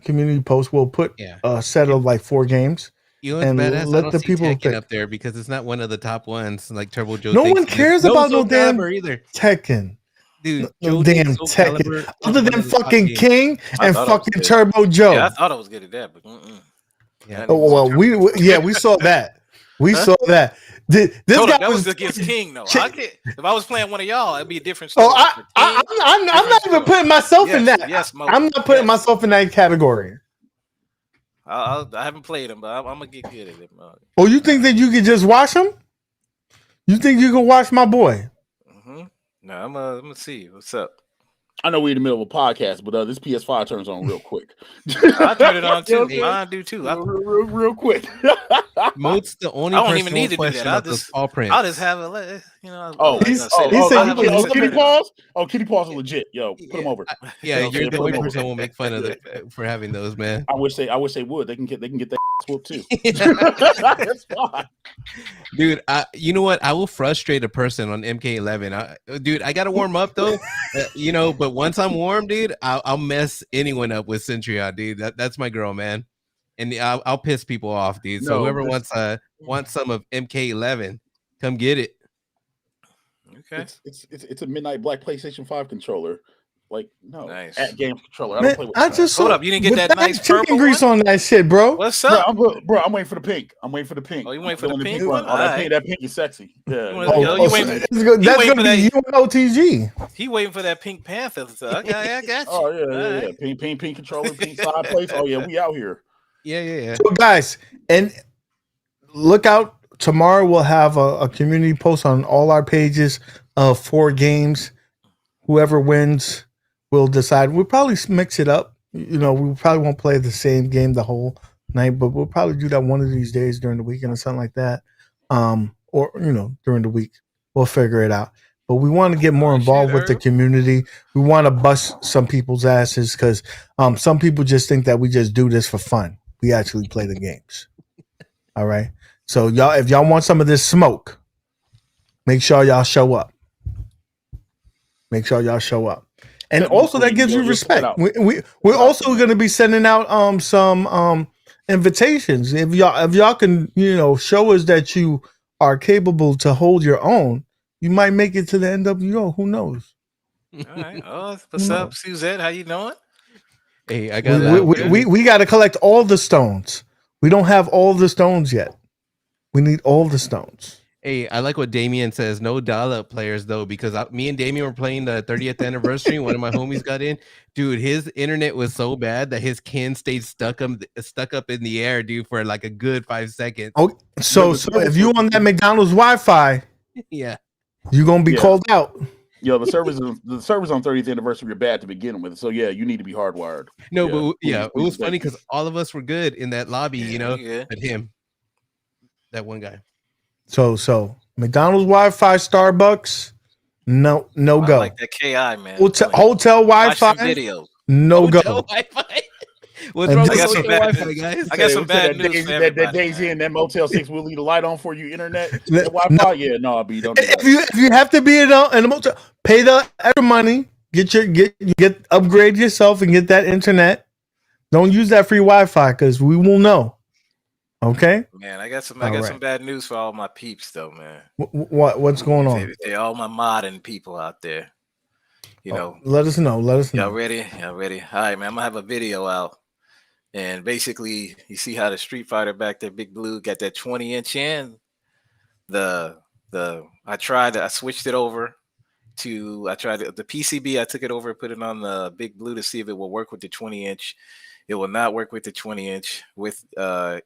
community posts. We'll put a set of like 4 games. You know, and let the people get up there because it's not one of the top ones like Turbo Joe. No one cares about no damn either. Tekken. Dude, no damn Tekken. Other than fucking King and fucking Turbo Joe. Yeah, I thought I was good at that, but yeah. Oh well, we saw that. We saw that. This guy was against King, though. If I was playing one of y'all, it'd be a different story. Oh, I'm not even putting myself in that. Yes, I'm not putting myself in that category. I haven't played him, but I'm gonna get good at it. Oh, you think that you could just watch him? You think you can watch my boy? No, I'm gonna see what's up. I know we're in the middle of a podcast, but this PS5 turns on real quick. I turn it on too. Mine do too. Real quick. Moat's the only. I don't even need to do that. I'll just have a, he said Kitty Paws. Oh, Kitty Paws are legit. Yo, put them over. Yeah, you're the only person who will make fun of for having those, man. I wish they would. They can get that whoop too. That's fine. Dude, you know what? I will frustrate a person on MK11. Dude, I gotta warm up though. But once I'm warm, dude, I'll mess anyone up with Centurion, dude. That's my girl, man. And I'll piss people off, dude. So whoever wants some of MK11, come get it. Okay. It's a Midnight Black PlayStation 5 controller. Like, no, nice. At games controller. I don't play with hold up, you didn't get that nice purple grease one? on that shit, bro. What's up, bro? I'm waiting for the pink. Oh, you waiting for the pink one? Oh, that pink is sexy. Yeah. That's gonna be UNOTG. He waiting for that Pink Panther. Okay, I got you. Oh yeah. Pink controller, pink side plates. Oh yeah, we out here. Yeah. So guys, and look out. Tomorrow we'll have a community post on all our pages of 4 games. Whoever wins, we'll decide. We'll probably mix it up. We probably won't play the same game the whole night, but we'll probably do that one of these days during the weekend or something like that. Or during the week, we'll figure it out. But we want to get more involved with the community. We want to bust some people's asses because some people just think that we just do this for fun. We actually play the games. All right. So y'all, if y'all want some of this smoke, make sure y'all show up. Make sure y'all show up. And also that gives you respect. We're also going to be sending out some invitations. If y'all can, show us that you are capable to hold your own, you might make it to the NWO. Who knows? All right. Oh, what's up, Suzette? How you doing? Hey, I got we got to collect all the stones. We don't have all the stones yet. We need all the stones. Hey, I like what Damien says. No dial-up players though, because me and Damien were playing the 30th anniversary. One of my homies got in. Dude, his internet was so bad that his kin stayed stuck up in the air, dude, for like a good 5 seconds. Oh, so if you on that McDonald's Wi-Fi, yeah, you're gonna be called out. Yo, the servers on 30th anniversary are bad to begin with. So yeah, you need to be hardwired. No, but it was funny because all of us were good in that lobby, but him, that one guy. So McDonald's Wi-Fi, Starbucks, no go. I like that KI, man. Hotel Wi-Fi, videos. No go. Wi-Fi. What's wrong with hotel Wi-Fi, guys? I got some bad news. That Daisy and that Motel 6 will leave the light on for you. Internet, Wi-Fi. Yeah, no, I'll be. Don't do that. If you have to be in a motel, pay the extra money. Get upgrade yourself and get that internet. Don't use that free Wi-Fi because we will know. Okay, man. I got some bad news for all my peeps, though, man. What's going on? They're all my modding people out there. Let us know. Y'all ready? All right, man. I'm gonna have a video out And basically, you see how the Street Fighter back there, Big Blue, got that 20-inch in. I switched it over to the PCB. I took it over and put it on the Big Blue to see if it will work with the 20-inch. It will not work with the 20-inch with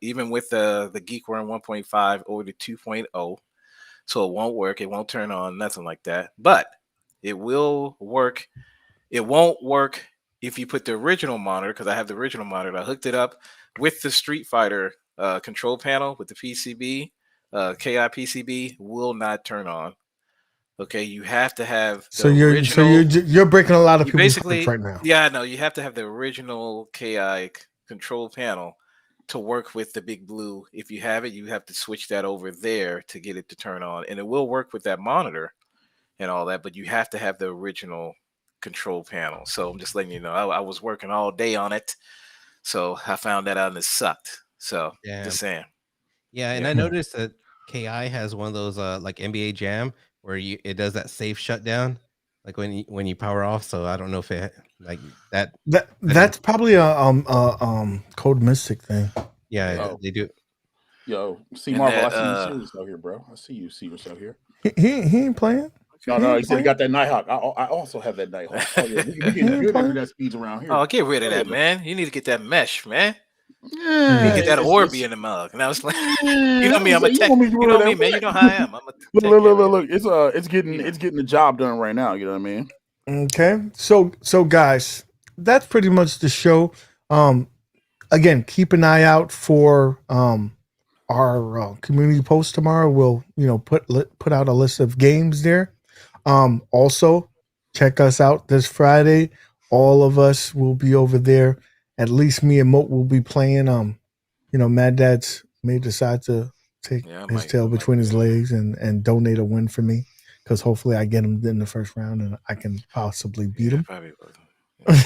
even with the Geekworm 1.5 or the 2.0. So it won't work. It won't turn on, nothing like that. But it will work. It won't work if you put the original monitor, because I have the original monitor. I hooked it up with the Street Fighter control panel with the PCB. KI PCB will not turn on. Okay, you have to have the original. You're breaking a lot of people's basically hearts right now. Yeah, I know. You have to have the original KI control panel to work with the Big Blue. If you have it, you have to switch that over there to get it to turn on, and it will work with that monitor and all that. But you have to have the original control panel. So I'm just letting you know. I was working all day on it, so I found that out and it sucked. So just saying. Yeah, and I noticed that KI has one of those like NBA Jam where it does that safe shutdown, like when you power off. So I don't know if it like that. That's probably a Code Mystic thing. Yeah, they do. Yo, see Marvel, I see you serious out here, bro. I see you serious out here. He ain't playing. No, he said he got that Nighthawk. I also have that Nighthawk. Oh, yeah, we getting good after that speeds around here. Oh, get rid of that, man. You need to get that mesh, man. You need to get that Orby in the mug. And I was like, you know me, I'm a tech. You know me, man. You know how I am. I'm a tech. Look. It's getting the job done right now. You know what I mean? Okay. So guys, that's pretty much the show. Again, keep an eye out for our community post tomorrow. We'll put out a list of games there. Also, check us out this Friday. All of us will be over there. At least me and Moat will be playing. Maddads may decide to take his tail between his legs and donate a win for me, because hopefully I get him in the first round and I can possibly beat him. Probably will.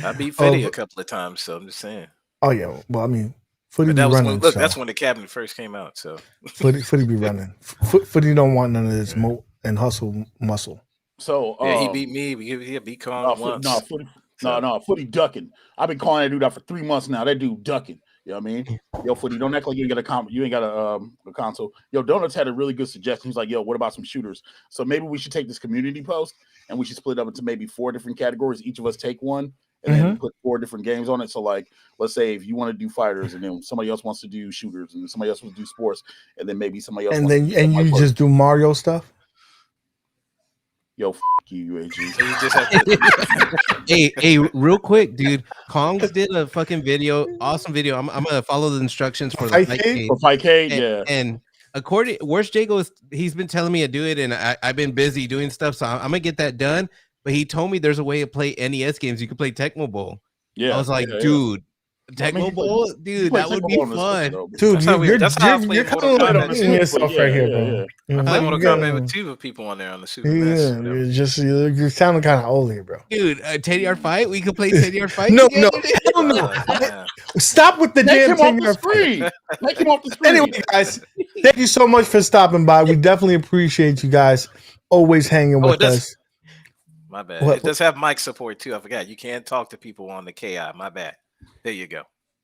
I beat Fetty a couple of times, so I'm just saying. Oh yeah, well I mean, Footy be running. That's when the cabinet first came out. So Footy be running. Footy don't want none of this Moat and hustle muscle. So he beat me. He beat Kong once. Footy ducking. I've been calling that dude out for 3 months now. That dude ducking. You know what I mean? Yo, Footy, don't act like you ain't got a console. Yo, Donuts had a really good suggestion. He's like, yo, what about some shooters? So maybe we should take this community post and we should split it up into maybe 4 different categories. Each of us take one and then put 4 different games on it. So like, let's say if you want to do fighters and then somebody else wants to do shooters and somebody else wants to do sports and then maybe somebody else you just do Mario stuff. Yo, you, UAG. So you just have to hey, real quick, dude. Kongs did a fucking video, awesome video. I'm gonna follow the instructions for the iArcade. For iArcade, yeah. And according, where's Jago? He's been telling me to do it, and I've been busy doing stuff, so I'm gonna get that done. But he told me there's a way to play NES games. You can play Tecmo Bowl. Yeah, I was like, dude. Tecmo Bowl, dude, that would be fun. Dude, you're kind of like yourself right here, bro. I play Mortal Kombat with 2 people on there on the Super NES. You're sounding kind of old here, bro. Dude, Teddy Fight. We could play Teddy Fight. No. Stop with the damn Teddy Fight. Take him off the screen. Anyway, guys, thank you so much for stopping by. We definitely appreciate you guys always hanging with us. My bad. It does have mic support too. I forgot. You can talk to people on the KI. My bad. There you go.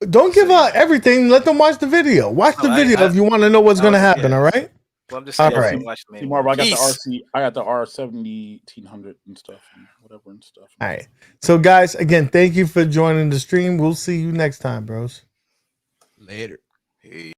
Don't give out everything. Let them watch the video. Watch the video if you want to know what's going to happen. All right. Well, I'm just saying. All right. See, Marvel, I got the RC. I got the R1700 and stuff, and whatever and stuff. All right. So, guys, again, thank you for joining the stream. We'll see you next time, bros. Later. Hey.